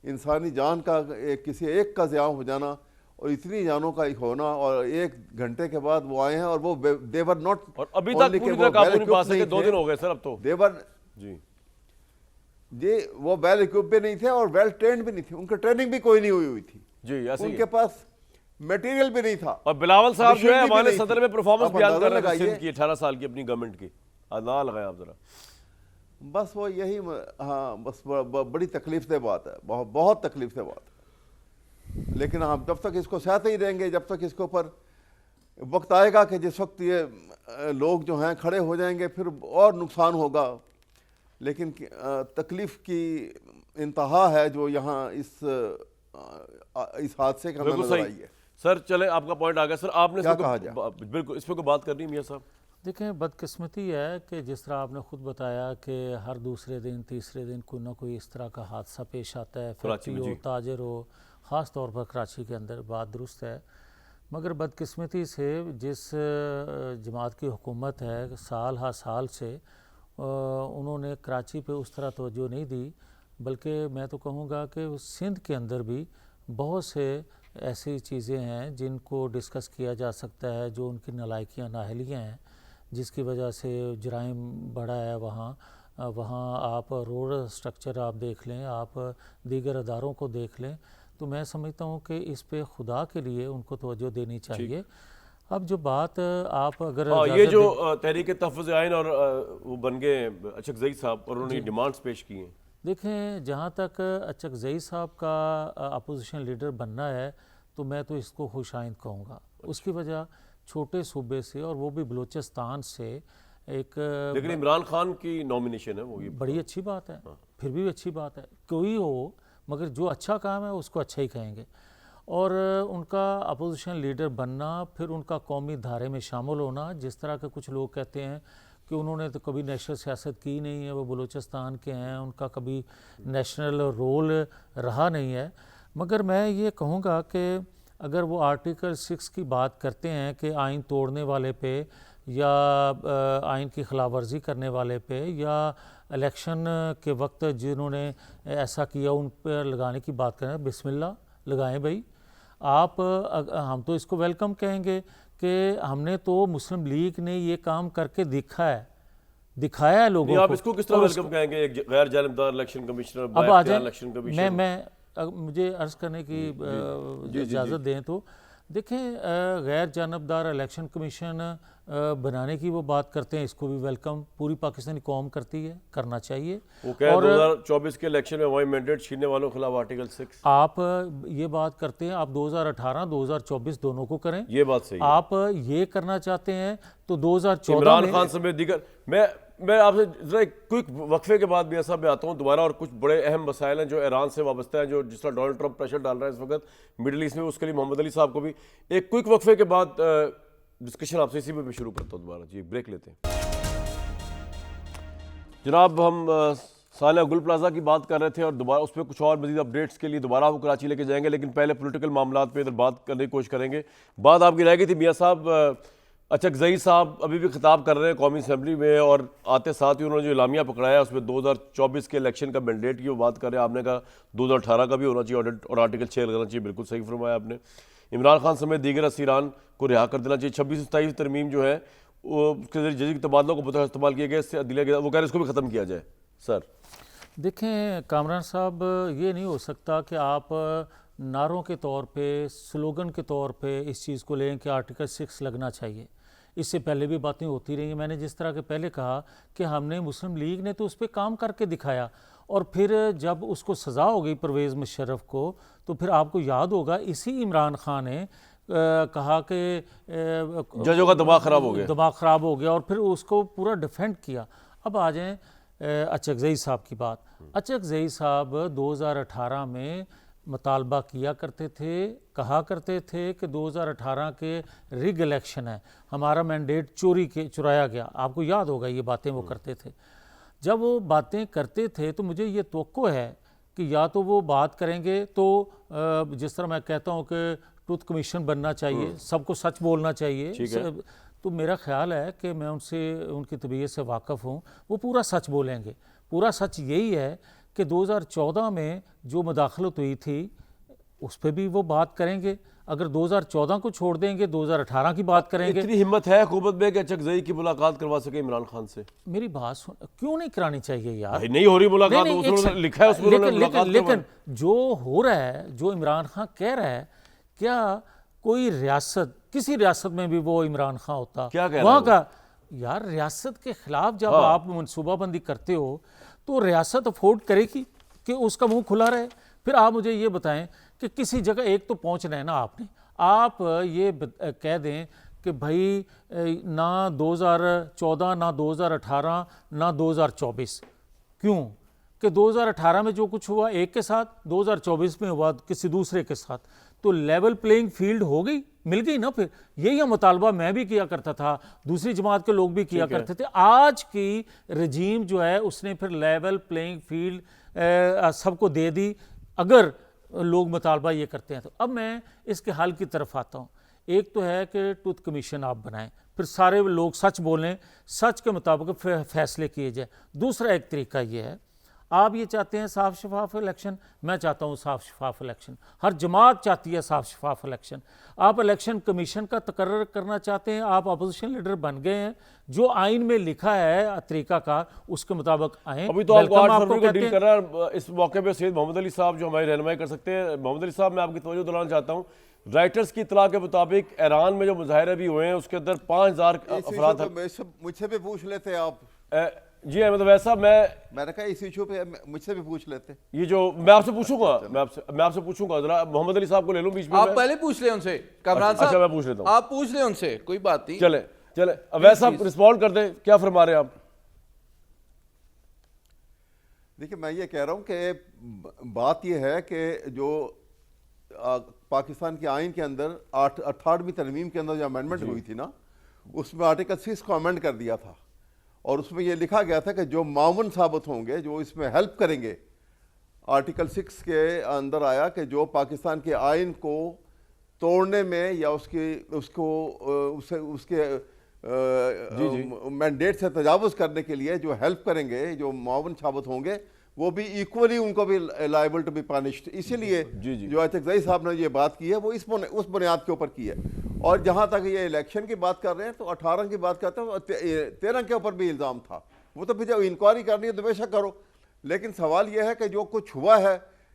इंसानी जान का किसी एक का ज़िया हो जाना और इतनी जानों का एक होना, और 1 घंटे के बाद वो आए हैं और वो देवर नॉट,
और अभी तक पूरी तरह काबू नहीं पा सके। 2 दिन हो गए सर अब तो।
देवर
जी
ये वो वेल इक्विप भी नहीं थे और वेल ट्रेंड भी नहीं थे, उनकी ट्रेनिंग भी कोई नहीं हुई थी
जी, ऐसे
उनके पास मटेरियल भी नहीं था।
और बिलावल साहब जो है हमारे सदर में परफॉर्मेंस
आप
बयान कर
अंदाजा
रहे थे
लगाइए।
की 18 साल की अपनी गवर्नमेंट की, ना लगाया आप जरा।
बस वो यही, हाँ बस बड़ी तकलीफ से बात है, बहुत तकलीफ से बात है। लेकिन हम जब तक इसको सहते ही रहेंगे, जब तक इसके ऊपर वक्त आएगा कि जिस वक्त ये लोग जो हैं खड़े हो जाएंगे, फिर और नुकसान होगा। लेकिन तकलीफ़ की इंतहा है जो यहाँ इस हादसे का हमें
बिल्कुल
नजर
सही
आई है।
सर, चले आपका पॉइंट आ गया सर। आपने
क्या
इसमें
कहा
बिल्कुल इस पे कोई बात करनी है मियां साहब?
देखें, बदकिस्मती है कि जिस तरह आपने ख़ुद बताया कि हर दूसरे दिन तीसरे दिन कोई ना कोई इस तरह का हादसा पेश आता है,
कराची
फैक्ट्री
में,
हो,
जी।
ताजर हो, ख़ास तौर पर कराची के अंदर। बात दुरुस्त है, मगर बदकिस्मती से जिस जमात की हुकूमत है साल हा साल से उन्होंने कराची पे उस तरह तवज्जो नहीं दी, बल्कि मैं तो कहूँगा कि सिंध के अंदर भी बहुत से ऐसी चीज़ें हैं जिनको डिस्कस किया जा सकता है, जो उनकी नालायकियाँ नाहलियाँ हैं, जिसकी वजह से जराइम बढ़ा है वहाँ। आप रोड स्ट्रक्चर आप देख लें, आप दीगर अदारों को देख लें, तो मैं समझता हूँ कि इस पे खुदा के लिए उनको तवज्जो देनी चाहिए। अब जो बात आप अगर
ये जो तहरीक तहफ़्फ़ुज़ आइन और वो बन गए अचकज़ई साहब और उन्होंने डिमांड्स पेश की हैं।
देखें, जहाँ तक अचकज़ई साहब का अपोजिशन लीडर बनना है, तो मैं तो इसको खुशाइंद कहूँगा। उसकी वजह छोटे सूबे से, और वो भी बलूचिस्तान से, एक
लेकिन इमरान खान की नॉमिनेशन है वो, ये
बड़ी अच्छी बात है। फिर भी अच्छी बात है, कोई हो, मगर जो अच्छा काम है उसको अच्छा ही कहेंगे। और उनका अपोजिशन लीडर बनना, फिर उनका कौमी धारे में शामिल होना, जिस तरह के कुछ लोग कहते हैं कि उन्होंने तो कभी नेशनल सियासत की नहीं है, वो बलूचिस्तान के हैं, उनका कभी नेशनल रोल रहा नहीं है। मगर मैं ये कहूँगा कि अगर वो आर्टिकल 6 की बात करते हैं कि आइन तोड़ने वाले पे या आइन की खिलाफ वर्जी करने वाले पे, या इलेक्शन के वक्त जिन्होंने ऐसा किया उन पर लगाने की बात करें, बिस्मिल्लाह लगाएं भाई। हम तो इसको वेलकम कहेंगे कि हमने तो मुस्लिम लीग ने ये काम करके दिखाया है लोगों को।
आप इसको किस तरह वेलकम कहेंगे? एक गैर जानिबदार इलेक्शन कमिश्नर,
अब आ जाए,
इलेक्शन कमिश्नर।
मुझे अर्ज़ करने की इजाज़त दें तो देखें, गैर जानबदार इलेक्शन कमीशन बनाने की वो बात करते हैं, इसको भी वेलकम पूरी पाकिस्तानी कौम करती है, करना चाहिए।
वो कह 2024 के इलेक्शन में वही मैंडेट छीनने वालों के खिलाफ आर्टिकल 6।
आप ये बात करते हैं, आप 2018 2024 दोनों को करें,
ये बात सही है।
आप ये करना चाहते हैं तो 2014
इमरान खान समेत दीगर। मैं आपसे जरा एक क्विक वक्फे के बाद भी ऐसा भी आता हूँ दोबारा, और कुछ बड़े अहम मसाइल हैं जो ईरान से वाबस्ता है, जो जिस तरह डोनाल्ड ट्रंप प्रेशर डाल रहा है इस वक्त मिडिल ईस्ट में, उसके लिए मोहम्मद अली साहब को भी एक क्विक वक्फे के बाद डिस्कशन आपसे इसी पे शुरू करता हूँ दोबारा। जी, ब्रेक लेते हैं जनाब। हम सानिया गुल प्लाजा की बात कर रहे थे और दोबारा उस पर कुछ और मजीद अपडेट्स के लिए दोबारा आपको कराची लेके जाएंगे, लेकिन पहले पॉलिटिकल मामलात पे इधर बात करने की कोशिश करेंगे। बात आपकी रह गई थी मियाँ साहब, अचकज़ई साहब अभी भी खिताब कर रहे हैं कौमी असम्बली में, और आते साथ ही उन्होंने जो इलामिया पकड़ाया उसमें 2024 के इलेक्शन का मैंडेट की वो बात कर रहे हैं। आपने कहा 2018 का भी होना चाहिए ऑडिट और आर्टिकल 6 लगाना चाहिए, बिल्कुल सही फरमाया आपने। इमरान खान समेत दीगर असीरान को रिहा कर देना चाहिए। 26-27 तरमीम जो है वो उसके जरिए जजी के तबादलों को बतौर इस्तेमाल किया गया, इससे दिया गया, वो कह रहे इसको भी ख़त्म किया जाए। सर
देखें कामरान साहब, ये नहीं हो सकता कि आप नारों के तौर पे, स्लोगन के तौर पे इस चीज़ को लें कि आर्टिकल 6 लगना चाहिए। इससे पहले भी बातें होती रही हैं। मैंने जिस तरह के पहले कहा कि हमने, मुस्लिम लीग ने तो उस पर काम करके दिखाया, और फिर जब उसको सज़ा हो गई परवेज़ मुशर्रफ को, तो फिर आपको याद होगा इसी इमरान खान ने कहा कि
जजों का दिमाग ख़राब हो गया,
और फिर उसको पूरा डिफेंड किया। अब आ जाएँ अचकज़ई साहब की बात। अचकज़ई साहब 2018 में मुतालबा किया करते थे, कहा करते थे कि 2018 के रिग इलेक्शन है, हमारा मैंडेट चुराया गया। आपको याद होगा ये बातें वो करते थे। जब वो बातें करते थे तो मुझे ये तवक्को है कि या तो वो बात करेंगे तो जिस तरह मैं कहता हूँ कि ट्रुथ कमीशन बनना चाहिए, सबको सच बोलना चाहिए, तो मेरा ख्याल है कि मैं उनसे, उनकी तबीयत से वाकिफ़ हूँ, वो पूरा सच बोलेंगे। पूरा सच यही है कि 2014 में जो मुदाखलत हुई थी उस पर भी वो बात करेंगे। अगर 2014 को छोड़ देंगे 2018 की बात करेंगे।
इतनी हिम्मत है हुकूमत में कि अचकज़ई की मुलाकात करवा सके इमरान खान से?
मेरी बात सुन, क्यों नहीं करानी चाहिए यार?
नहीं हो रही मुलाकात, उसमें लिखा है उसमें
लेकिन जो हो रहा है, जो इमरान खान कह रहा है, क्या कोई रियासत, किसी रियासत में भी वो इमरान खान होता,
क्या कह
वहाँ का यार, रियासत के खिलाफ जब आप मनसूबाबंदी करते हो तो रियासत अफोर्ड करेगी कि उसका मुंह खुला रहे। फिर आप मुझे ये बताएं कि किसी जगह एक तो पहुंचना है ना आपने, आप ये कह दें कि भाई ना 2014 ना 2018 ना 2024। क्यों कि 2018 में जो कुछ हुआ एक के साथ, 2024 में हुआ किसी दूसरे के साथ, तो लेवल प्लेइंग फील्ड हो गई, मिल गई ना। फिर यही मुतालबा मैं भी किया करता था, दूसरी जमात के लोग भी किया करते थे। आज की रजीम जो है उसने फिर लेवल प्लेइंग फील्ड सबको दे दी, अगर लोग मुतालबा ये करते हैं तो। अब मैं इसके हल की तरफ आता हूँ। एक तो है कि ट्रुथ कमीशन आप बनाएं, फिर सारे लोग सच बोलें, सच के मुताबिक फैसले किए जाए। दूसरा एक तरीका ये है, आप ये चाहते हैं साफ शफाफ इलेक्शन, मैं चाहता हूँ साफ शफाफ इलेक्शन, हर जमात चाहती है साफ शफाफ इलेक्शन। आप इलेक्शन कमीशन का तकर्रर करना चाहते हैं, आप अपोजिशन लीडर बन गए हैं, जो आइन में लिखा है तरीकाकार उसके मुताबिक आए।
अभी तो आपको 8 फरवरी को डील कर रहा है। इस मौके पे सैयद मोहम्मद अली साहब जो हमारी रहनुमाई कर सकते हैं। मोहम्मद अली साहब, मैं आपकी तवज्जो दिलाना चाहता हूँ, राइटर्स की इतला के मुताबिक ईरान में जो मुजाहरे भी हुए हैं उसके अंदर 5000 अफराद।
मुझसे भी पूछ लेते आप।
जी अहमद अवैस साहब,
मैंने कहा इस इशू पे मुझसे भी पूछ लेते।
ये जो मैं आपसे पूछूंगा, मैं आपसे पूछूंगा, जरा मोहम्मद अली साहब को ले लूं बीच में।
आप पहले पूछ ले उनसे, कामरान साहब।
अच्छा, मैं पूछ लेता हूं।
आप पूछ ले उनसे, कोई बात नहीं।
चले चले अवैस साहब रिस्पॉन्ड कर दें, क्या फरमा रहे हैं आप?
देखिए, मैं ये कह रहा हूँ कि बात ये है कि जो पाकिस्तान के आइन के अंदर 18वीं तरमीम के अंदर जो अमेंडमेंट हुई थी ना, उसमें आर्टिकल 6 को अमेंड कर दिया था, और उसमें ये लिखा गया था कि जो मावन साबित होंगे, जो इसमें हेल्प करेंगे, आर्टिकल 6 के अंदर आया कि जो पाकिस्तान के आइन को तोड़ने में या उसके मैंडेट से तजावुज करने के लिए जो हेल्प करेंगे, जो मावन साबित होंगे, वो भी इक्वली उनको भी लायबल टू बी पनिश्ड। इसीलिए जो अचकजई साहब ने ये बात की है वो उस बुनियाद के ऊपर की है। और जहाँ तक ये इलेक्शन की बात कर रहे हैं तो 18 की बात करते हैं, 13 के ऊपर भी इल्ज़ाम था। वो तो फिर जब इंक्वायरी करनी है तो बेशक करो, लेकिन सवाल ये है कि जो कुछ हुआ है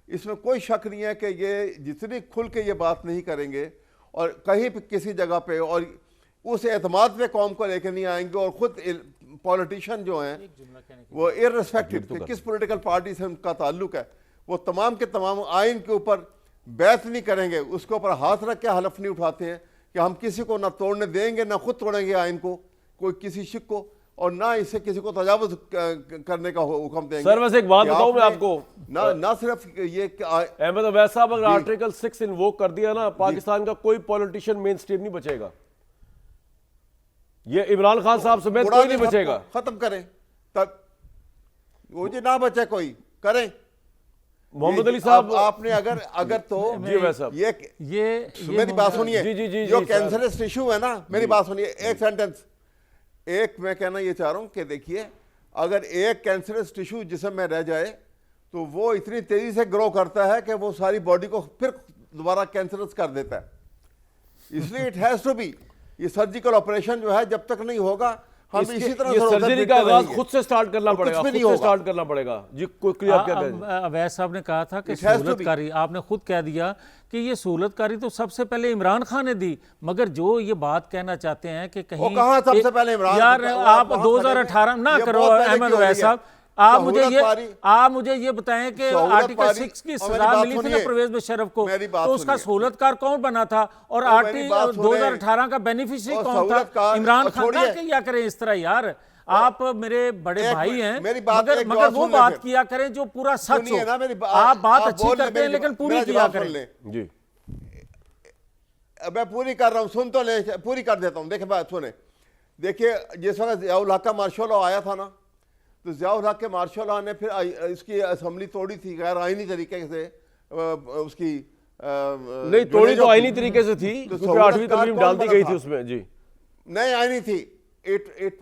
इसमें कोई शक नहीं है कि ये जितनी खुल के ये बात नहीं करेंगे और कहीं भी किसी जगह पे और उस एतमाद पे कौम को लेकर नहीं आएंगे, और ख़ुद पॉलिटिशियन जो हैं वो इर्रेस्पेक्टिव किस पॉलिटिकल पार्टी से उनका ताल्लुक है, वो तमाम के तमाम आइन के ऊपर बैत नहीं करेंगे, उसके ऊपर हाथ रख के हलफ नहीं उठाते हैं कि हम किसी को ना तोड़ने देंगे, ना खुद तोड़ेंगे आइन को, कोई किसी शिक को, और ना इसे किसी को तजावुज करने का हुक्म देंगे।
सर वैसे एक बात बताऊं मैं आपको,
ना सिर्फ ये
अहमद अवैस साहब, अगर आर्टिकल 6 इन्वोक कर दिया ना, पाकिस्तान का कोई पॉलिटिशियन मेन स्ट्रीम नहीं बचेगा, ये इमरान खान साहब समेत कोई नहीं बचेगा।
खत्म करें, तब वो जी ना बचे कोई करें।
मोहम्मद अली साहब,
आपने अगर तो
जी वैसा
ये मेरी बात सुनिए, जो कैंसरस टिश्यू है ना, मेरी बात सुनिए, एक सेंटेंस, एक मैं कहना ये चाह रहा हूं कि देखिए, अगर एक कैंसरस टिश्यू जिस्म में रह जाए तो वो इतनी तेजी से ग्रो करता है कि वो सारी बॉडी को फिर दोबारा कैंसरस कर देता है। इसलिए इट हैज टू बी, ये सर्जिकल ऑपरेशन जो है जब तक नहीं होगा, हम इसी तरह
सर्जरी का आगाज खुद से स्टार्ट करना पड़ेगा, खुद से स्टार्ट करना पड़ेगा। जी कोई आप क्या कह रहे हैं?
अवैस साहब ने कहा था कि सहूलतकारी, आपने खुद कह दिया कि ये सहूलतकारी तो सबसे पहले इमरान खान ने दी, मगर जो ये बात कहना चाहते हैं कि कहीं
कहाँ सबसे पहले इमरान,
यार आप 2018 ना करो अहमद अवैस साहब, आप मुझे ये बताएं कि आर्टिकल 6 की सजा मिली थी ना परवेज मुशर्रफ को, तो उसका सहूलतकार कौन बना था, और आर्टिकल 2018 का बेनिफिशियरी कौन था? इमरान खान का। क्या करें इस तरह यार, आप मेरे बड़े भाई हैं, मगर वो बात किया करें जो पूरा सच हो। आप बात अच्छी करते हैं लेकिन पूरी किया करें।
जी
मैं पूरी कर रहा हूँ, सुन तो ले, पूरी कर देता हूँ। देखिए बात सुने, देखिए जिस वक्त ज़ियाउल हक का मार्शल लॉ आया था ना, तो ज़ियाउल हक के मार्शल लॉ ने फिर इसकी असम्बली तोड़ी थी गैर आइनी तरीके से, उसकी
नहीं तोड़ी तो आइनी तरीके से थी, क्योंकि 8वीं तरमीम डाल दी गई थी उसमें। जी
नहीं आइनी थी,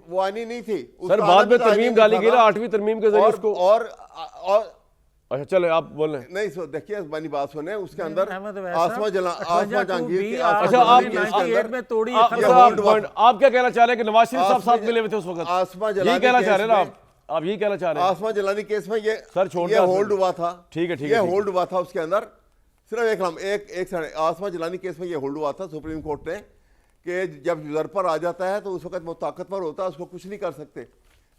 वो आइनी नहीं थी
सर, बाद में तरमीम डाली गई ना 8वीं तरमीम के जरिए उसको।
और
अच्छा चले आप बोल रहे हैं।
नहीं देखिए मेरी बात सुने, उसके अंदर
आसमा
जहांगीर,
अच्छा आप क्या कहना चाह रहे हैं कि नवाज शरीफ साहब साथ मिले हुए थे उस वक्त?
आसमा
यही कहना चाह रहे हैं ना आप यही कहना चाह रहे हैं?
आसमा जलानी केस में ये
सर छोड़,
ये होल्ड हुआ था।
ठीक है,
ये होल्ड हुआ था, उसके अंदर सिर्फ एक नाम एक आसमा जलानी केस में ये होल्ड हुआ था सुप्रीम कोर्ट ने कि जब यूजर पर आ जाता है तो उस वक्त वो ताकतवर होता है, उसको कुछ नहीं कर सकते।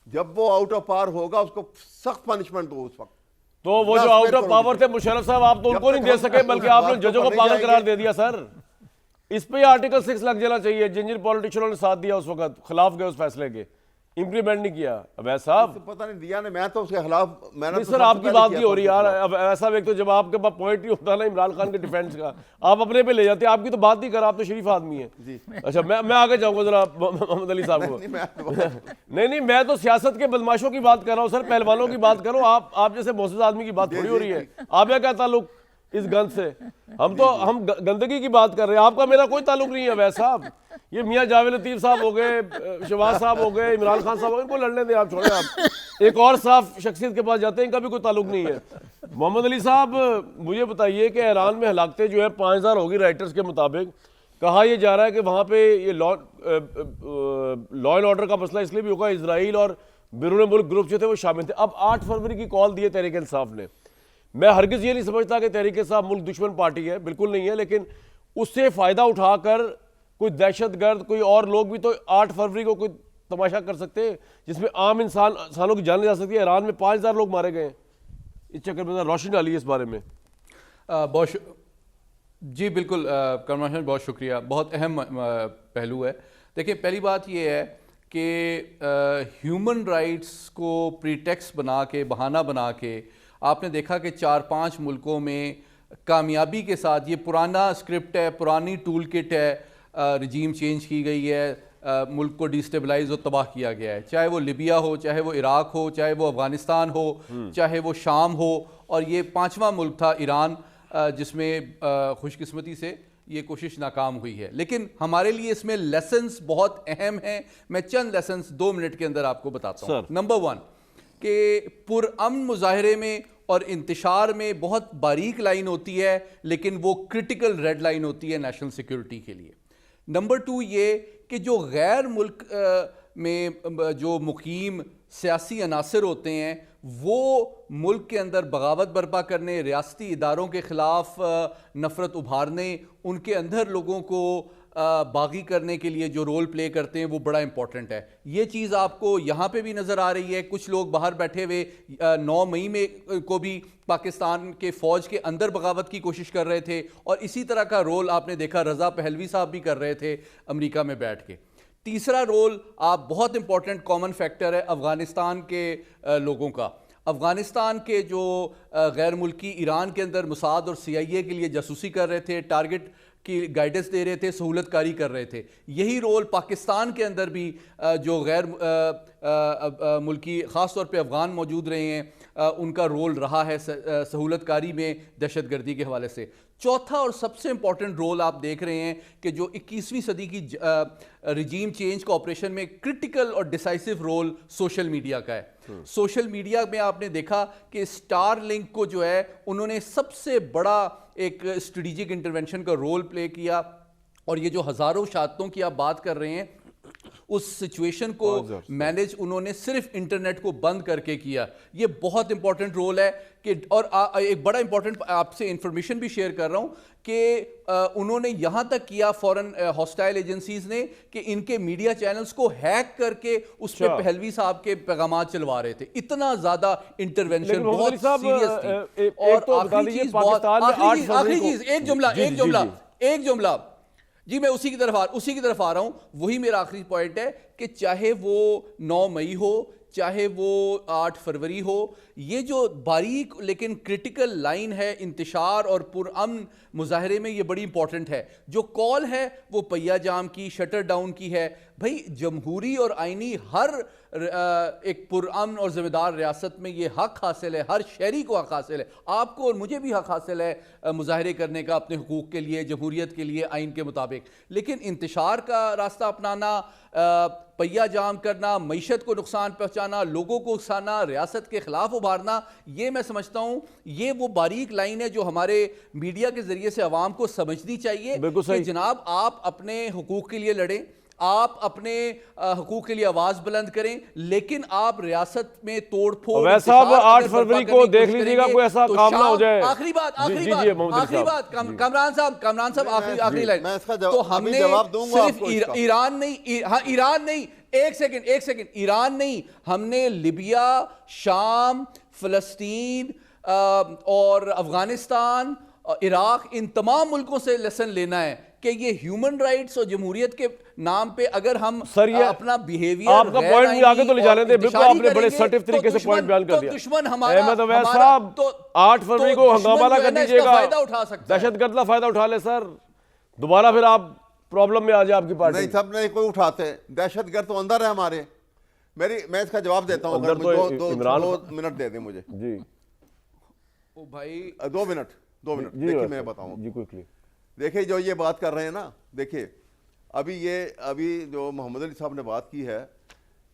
जब वो आउट ऑफ पावर होगा उसको सख्त पनिशमेंट दो उस वक्त।
तो वो जो आउट ऑफ पावर थे मुशर्रफ साहब, आप तो उनको नहीं दे सके, बल्कि आपने जजों को पागल करार दे दिया सर। इस पे आर्टिकल 6 लग जाना चाहिए। जिन जिन पॉलिटिशियनों ने साथ दिया उस वक्त, खिलाफ गए उस फैसले के, इम्प्लीमेंट नहीं किया। अवैध साहब
तो पता नहीं दिया ने, मैं तो उसके खिलाफ, मैंने
नहीं
तो
सर,
सबसे
आपकी
पहले
बात
किया
नहीं हो रही यार।
था।
अब ऐसा व्यक्ति, जब आपके पास पॉइंट नहीं होता ना इमरान खान के डिफेंस का, आप अपने पे ले जाते हैं। आपकी तो बात नहीं कर, आप तो शरीफ आदमी है। अच्छा, मैं आगे जाऊंगा जरा मोहम्मद अली साहब को। नहीं, मैं तो सियासत के बदमाशों की बात कर रहा हूँ सर, पहलवानों की बात कर रहा हूँ। आप जैसे मोहसिन आदमी की बात थोड़ी हो रही है। आप क्या ताल्लुक इस गंद से? हम गंदगी की बात कर रहे हैं। आपका मेरा कोई ताल्लुक नहीं है वैसा साहब। ये मियां जावेद लतीफ साहब हो गए, शहबाज साहब हो गए, इमरान खान साहब हो गए, इनको लड़ने दें आप, छोड़ें आप। एक और साफ शख्सियत के पास जाते हैं, इनका भी कोई ताल्लुक नहीं है। मोहम्मद अली साहब, मुझे बताइए कि ईरान में हलाकतें जो है 5000 होगी राइटर्स के मुताबिक। कहा यह जा रहा है कि वहाँ पे ये लॉ एंड ऑर्डर का मसला इसलिए भी होगा, इसराइल और बैरून मुल्क ग्रुप जो थे वो शामिल थे। अब 8 फरवरी की कॉल दी है तहरीक इंसाफ ने। मैं हरगिज़ ये नहीं समझता कि तहरीक इंसाफ मुल्क दुश्मन पार्टी है, बिल्कुल नहीं है, लेकिन उससे फ़ायदा उठाकर कोई दहशतगर्द, कोई और लोग भी तो 8 फरवरी को कोई तमाशा कर सकते हैं जिसमें आम इंसानों की जान जा सकती है। ईरान में 5000 लोग मारे गए। इस चक्कर में रोशनी डाली है इस बारे में।
जी बिल्कुल कमरान साहब, बहुत शुक्रिया। बहुत अहम पहलू है। देखिए, पहली बात ये है कि ह्यूमन राइट्स को प्रीटेक्स्ट बना के, बहाना बना के, आपने देखा कि 4-5 मुल्कों में कामयाबी के साथ, ये पुराना स्क्रिप्ट है, पुरानी टूल किट है, रजीम चेंज की गई है, मुल्क को डिस्टेबलाइज और तबाह किया गया है। चाहे वो लिबिया हो, चाहे वो इराक हो, चाहे वो अफ़गानिस्तान हो, चाहे वो शाम हो, और ये 5वां मुल्क था ईरान, जिसमें खुशकिस्मती से ये कोशिश नाकाम हुई है। लेकिन हमारे लिए इसमें लेसन्स बहुत अहम हैं। मैं चंद लेसन्स 2 मिनट के अंदर आपको बताता हूँ। नंबर 1 कि पुरअमन मुजाहरे में और इंतशार में बहुत बारीक लाइन होती है, लेकिन वो क्रिटिकल रेड लाइन होती है नेशनल सिक्योरिटी के लिए। नंबर 2 ये कि जो गैर मुल्क में जो मुकीम सियासी अनासर होते हैं, वो मुल्क के अंदर बगावत बर्पा करने, रियासती इदारों के ख़िलाफ़ नफ़रत उभारने, उनके अंदर लोगों को बागी करने के लिए जो रोल प्ले करते हैं, वो बड़ा इंपॉर्टेंट है। ये चीज़ आपको यहाँ पे भी नज़र आ रही है। कुछ लोग बाहर बैठे हुए 9 मई में को भी पाकिस्तान के फ़ौज के अंदर बगावत की कोशिश कर रहे थे, और इसी तरह का रोल आपने देखा रज़ा पहलवी साहब भी कर रहे थे अमेरिका में बैठ के। तीसरा रोल आप बहुत इंपॉर्टेंट कॉमन फैक्टर है अफ़गानिस्तान के लोगों का। अफ़गानिस्तान के जो गैर मुल्की ईरान के अंदर मुसाद और CIA के लिए जासूसी कर रहे थे, टारगेट की गाइडेंस दे रहे थे, सहूलतकारी कर रहे थे। यही रोल पाकिस्तान के अंदर भी जो गैर मुल्की ख़ास तौर पे अफ़गान मौजूद रहे हैं, उनका रोल रहा है सहूलतकारी में दहशतगर्दी के हवाले से। चौथा और सबसे इंपॉर्टेंट रोल आप देख रहे हैं कि जो 21वीं सदी की रजीम चेंज का ऑपरेशन में क्रिटिकल और डिसाइसिव रोल सोशल मीडिया का है। सोशल मीडिया में आपने देखा कि स्टार लिंक को जो है उन्होंने सबसे बड़ा एक स्ट्रेटेजिक इंटरवेंशन का रोल प्ले किया, और ये जो हज़ारों शहादतों की आप बात कर रहे हैं, उस सिचुएशन को मैनेज उन्होंने सिर्फ इंटरनेट को बंद करके किया। ये बहुत इंपॉर्टेंट रोल है कि, और एक बड़ा इंपॉर्टेंट आपसे इंफॉर्मेशन भी शेयर कर रहा हूं कि उन्होंने यहां तक किया फॉरेन हॉस्टाइल एजेंसीज ने कि इनके मीडिया चैनल्स को हैक करके उस पर पहलवी साहब के पैगामात चलवा रहे थे। इतना ज्यादा इंटरवेंशन बहुत सीरियस थी। और आखिरी चीज, एक जुमला जी, मैं उसी की तरफ आ रहा हूं। वही मेरा आखिरी पॉइंट है कि चाहे वो 9 मई हो, चाहे वो 8 फरवरी हो, ये जो बारीक लेकिन क्रिटिकल लाइन है इंतशार और पुरअमन मुजाहरे में, ये बड़ी इंपॉर्टेंट है। जो कॉल है वो पहिया जाम की, शटर डाउन की है। भाई, जमहूरी और आइनी हर एक पुरअमन और ज़िम्मेदार रियासत में ये हक हासिल है, हर शहरी को हक हासिल है, आपको और मुझे भी हक हासिल है मुजाहरे करने का अपने हुकूक के लिए, जमहूरियत के लिए, आइन के मुताबिक। लेकिन इंतशार का रास्ता अपनाना, पहिया जाम करना, मईशत को नुकसान पहुंचाना, लोगों को उकसाना, रियासत के खिलाफ उभारना, ये मैं समझता हूं ये वो बारीक लाइन है जो हमारे मीडिया के जरिए से आवाम को समझनी चाहिए कि जनाब, आप अपने हुकूक के लिए लड़ें, आप अपने हुकूक के लिए आवाज बुलंद करें, लेकिन आप रियासत में तोड़ फोड़।
8 फरवरी को देख लीजिएगा कोई ऐसा काम ना हो जाए।
आखिरी बात कमरान साहब, आखिरी लाइन। तो हमने सिर्फ ईरान नहीं, एक सेकंड, ईरान नहीं, हमने लिबिया, शाम, फलस्तीन और अफगानिस्तान, इराक, इन तमाम मुल्कों से लेसन लेना है कि ये ह्यूमन राइट्स और जमहूरियत के नाम पे अगर हम
सर, ये
अपना बिहेवियर
आपका पॉइंट भी आगे तो ले जाने दे, बिल्कुल आपने बड़े सटिफ तरीके से पॉइंट बयान कर दिया।
दुश्मन हमारा
अहमद अवैस साहब 8 फरवरी को हंगामा ना कर दीजिएगा,
फायदा उठा सकता है।
दहशतगर्द का फायदा उठा ले सर, दोबारा फिर आप प्रॉब्लम में आ जाए आपकी पार्टी।
नहीं, सब नहीं कोई उठाते, दहशतगर्द तो अंदर है हमारे। मैं इसका जवाब देता हूँ,
अंदर
अगर
तो
दो
इमरान-
2 मिनट दे दें मुझे।
जी
ओ भाई
2 मिनट
जी
देखिए,
वैसे,
मैं बताऊँ।
जी क्विकली।
देखिए, जो ये बात कर रहे हैं ना, देखिए अभी जो मोहम्मद अली साहब ने बात की है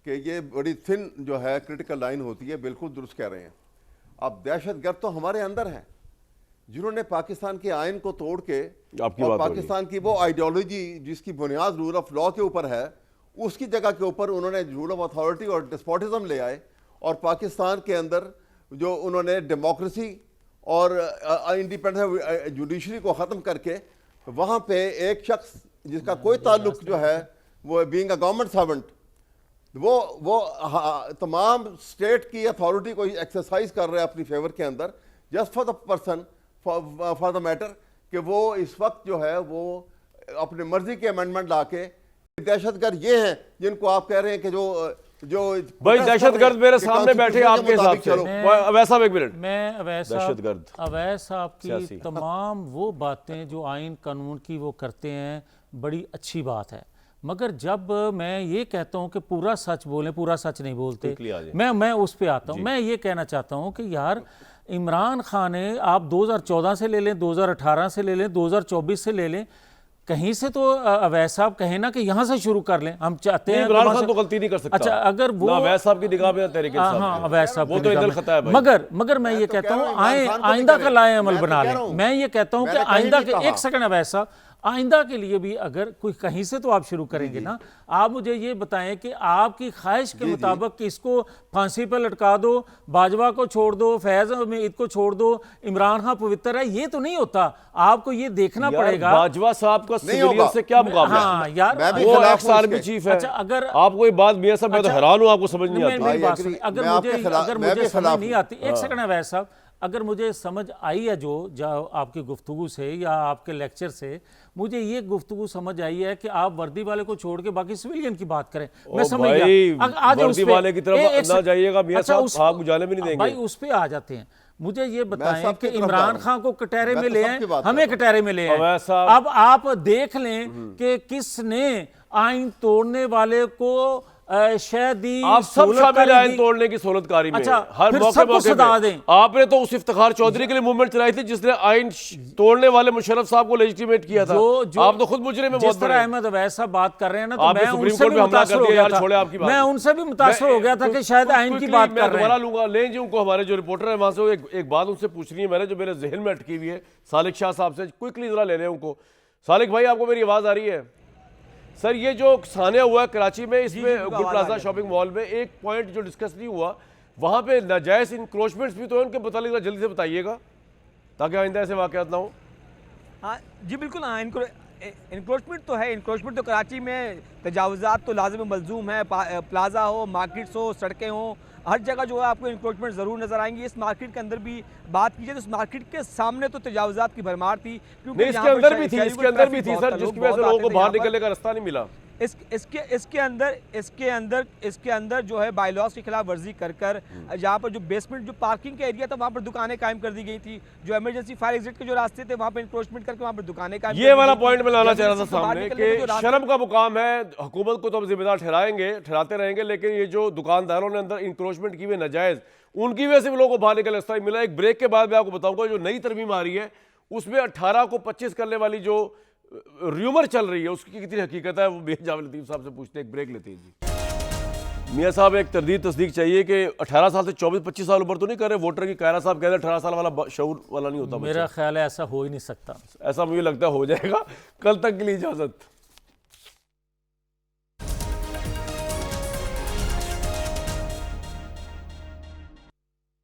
कि ये बड़ी थिन जो है क्रिटिकल लाइन होती है, बिल्कुल दुरुस्त कह रहे हैं। अब दहशतगर्द तो हमारे अंदर हैं, जिन्होंने पाकिस्तान के आइन को तोड़ के
आपकी
और
बात हो रही है।
पाकिस्तान की वो आइडियोलॉजी जिसकी बुनियाद रूल ऑफ लॉ के ऊपर है, उसकी जगह के ऊपर उन्होंने रूल ऑफ अथॉरिटी और डिस्पोटिज्म ले आए, और पाकिस्तान के अंदर जो उन्होंने डेमोक्रेसी और इंडिपेंडेंट जुडिशरी को ख़त्म करके वहाँ पे एक शख्स जिसका कोई ताल्लुक जो है वो बीइंग अ गवर्नमेंट सर्वेंट, वो तमाम स्टेट की अथॉरिटी को एक्सरसाइज कर रहे हैं अपनी फेवर के अंदर, just for the person, for the matter कि वो इस वक्त जो है वो अपनी मर्जी के अमेंडमेंट ला के दहशतगर्द ये हैं जिनको आप कह रहे हैं कि जो
भाई दहशतगर्द मेरे सामने बैठे आपके हिसाब से। अवैस साहब एक मिनट,
मैं अवैस
दहशतगर्द।
साहब की
सियासी।
तमाम वो बातें जो आइन कानून की वो करते हैं, बड़ी अच्छी बात है, मगर जब मैं ये कहता हूँ कि पूरा सच बोलें, पूरा सच नहीं बोलते,
Quickly आ जाए।
मैं उस पे आता हूँ। मैं ये कहना चाहता हूँ कि यार इमरान खान ने, आप 2014 से ले लें, 2018 से ले लें, 2024 से ले लें, कहीं से तो अवैस साहब कहें ना कि यहाँ से शुरू कर लें, हम चाहते हैं
इमरान
वहाँ
खान
से-
तो गलती नहीं कर सकता।
अच्छा, अगर वो
ना अवैस साहब की निगाह में, ना तहरीक इंसाफ
हाँ,
की।
अवैस साहब
वो
की
तो
निगाह
इधर
में।
खता है भाई।
मगर मैं ये
तो
कहता
कह
हूँ
रहा हूँ, इमरान खान को
आइंदा
भी
का
करें।
लाए अमल
मैं तो
बना
कह
लें।
रहा हूँ।
मैं ये कहता हूँ कि
मैंने कहीं
आइंदा
नहीं
के,
कहा।
एक सेकंड अवैस साहब, आइंदा के लिए भी अगर कोई कहीं से तो आप शुरू करेंगे ना, आप मुझे ये बताएं कि आपकी ख्वाहिश के मुताबिक कि इसको फांसी पर लटका दो, बाजवा को छोड़ दो, फैज अहमद को छोड़ दो, इमरान खान पवित्र है, ये तो नहीं होता। आपको ये देखना
यार,
पड़ेगा।
बाजवा साहब का
नहीं
सिविलियन
होगा।
से क्या मुकाबला?
हाँ यार,
मैं भी
वो
खिलाफ
एक्स
हूँ
आर्मी
इसके।
चीफ है।
अच्छा, अगर
आपको ये बात मियां साहब, मैं तो हैरान हूँ, आपको समझ नहीं
मेरी
आती।
बात
I
सुनिए,
agree।
अगर
मैं आपके
मुझे
खिलाफ-
अगर
मैं
मुझे
भी
समझ
खिलाफ
नहीं
हूँ।
आती, एक सेकंड अवैस साहब, अगर मुझे समझ आई है जो आपकी गुफ्तगू से या आपके लेक्चर से, मुझे ये गुफ्तगू समझ आई है कि आप वर्दी वाले को छोड़ के बाकी सिविलियन की बात करें। मैं समझ
भाई,
गया। आ जाओ
वर्दी
उस पे।
वाले की तरफ
एक
ना जाइएगा मियां
अच्छा,
साहब,
उस-
आग बुझाने भी नहीं देंगे।
भाई उस पे आ जाते हैं। मुझे ये बताएं
सबकी
कि
तरफ जा
इमरान
रहा हूं।
खान को कटहरे
मैं
में
तो
ले
सबकी
आए,
बात
हमें
कर रहा हूं।
कटहरे में ले आए।
अवैस साहब-
अब आप देख लें कि किसने आइन तोड़ने वाले को शह दी,
आप सब
सहूलत
शामिल
करी
हैं आइन
दी।
तोड़ने की सहूलतकारी में।
अच्छा,
हर
फिर
मौके
सबको
मौके
सदा
पे।
दें।
आपने तो उस इफ्तिखार चौधरी के लिए मूवमेंट चलाई थी जिसने आइन तोड़ने वाले मुशर्रफ साहब को लेजिटिमेट किया था। आप तो खुद मुजरिम में
जिस
बहुत
तरह
बड़े।
अहमद अवैस साहब बात कर रहे हैं ना, तो
आपने
मैं
सुप्रीम
उनसे
कोर्ट
भी
में हमला
मुतासर
कर
हो
दिया
गया
यार,
था।
छोड़े आपकी बात।
मैं उनसे भी मुतासर हो गया था कि शायद आइन की बात कर रहे
दोबारा
हैं।
लूंगा, लें जी उनको, हमारे जो रिपोर्टर है वहां से, एक बात उनसे पूछनी है मैंने, जो मेरे जहन में अटकी हुई है, सालिक शाह साहब से क्विकली जरा ले लें उनको। सालिक भाई, आपको मेरी आवाज आ रही है? सर, ये जो सानिया हुआ है कराची में, इसमें
उनको
गुल
आवाज़ आ
प्लाजा
रही है।
शॉपिंग मॉल में, एक पॉइंट जो डिस्कस नहीं हुआ, वहां पे नाजायज इंक्रोचमेंट्स भी तो है, उनके मुतालिक जरा जल्दी से बताइएगा ताकि आइंदा ऐसे वाकयात ना हो।
हाँ जी बिल्कुल। हाँ, इंक्रोचमेंट तो है। इंक्रोचमेंट तो कराची में तजावुज़ात तो लाजिम मलजूम है। प्लाजा हो, मार्केट्स हो, सड़कें हों, हर जगह जो है आपको इंक्रोचमेंट ज़रूर नज़र आएंगी। इस मार्केट के अंदर भी बात कीजिए तो इस मार्केट के सामने तो तजावुज़ात की भरमार थी, क्योंकि
नहीं, इसके अंदर भी थी, इसके अंदर भी थी सर, जिसकी वजह से लोगों को बाहर निकलने का रास्ता नहीं मिला।
इसके अंदर जो है बायलॉज की खिलाफ वर्जी कर जहाँ पर जो बेसमेंट जो पार्किंग का एरिया था वहाँ पर दुकानें कायम कर दी गई थी। जो इमरजेंसी फायर एग्जिट के जो रास्ते थे वहाँ पर इंक्रोचमेंट करके वहाँ पर दुकानें कायम
ये वाला
कर दी गई
पॉइंट
थी।
मैं लाना
जैसे
चाह रहा था
इससे बाहर
सामने
निकलने के जो
कि
रास्ते-
शर्म का मुकाम है, हुकूमत को तो हम जिम्मेदार ठहराते रहेंगे, लेकिन ये जो दुकानदारों ने अंदर इंक्रोचमेंट की हुई नाजायज, उनकी वजह से भी लोगों को बाहर निकलने का रास्ता नहीं मिला। एक ब्रेक के बाद मैं आपको बताऊंगा जो नई तरमीम आ रही है उसमें 18 को 25 करने वाली जो र्यूमर चल रही है उसकी कितनी हकीकत है, वो मियां जावेद लतीफ़ साहब से पूछते हैं। एक ब्रेक लेते हैं जी। मियां साहब, एक तरदीद तस्दीक चाहिए कि 18 साल से 24-25 साल उम्र तो नहीं कर रहे वोटर की? कायरा साहब कह रहे हैं 18 साल वाला शऊर वाला नहीं होता।
मेरा ख्याल है ऐसा हो ही नहीं सकता।
ऐसा मुझे लगता है हो जाएगा। कल तक के लिए इजाजत।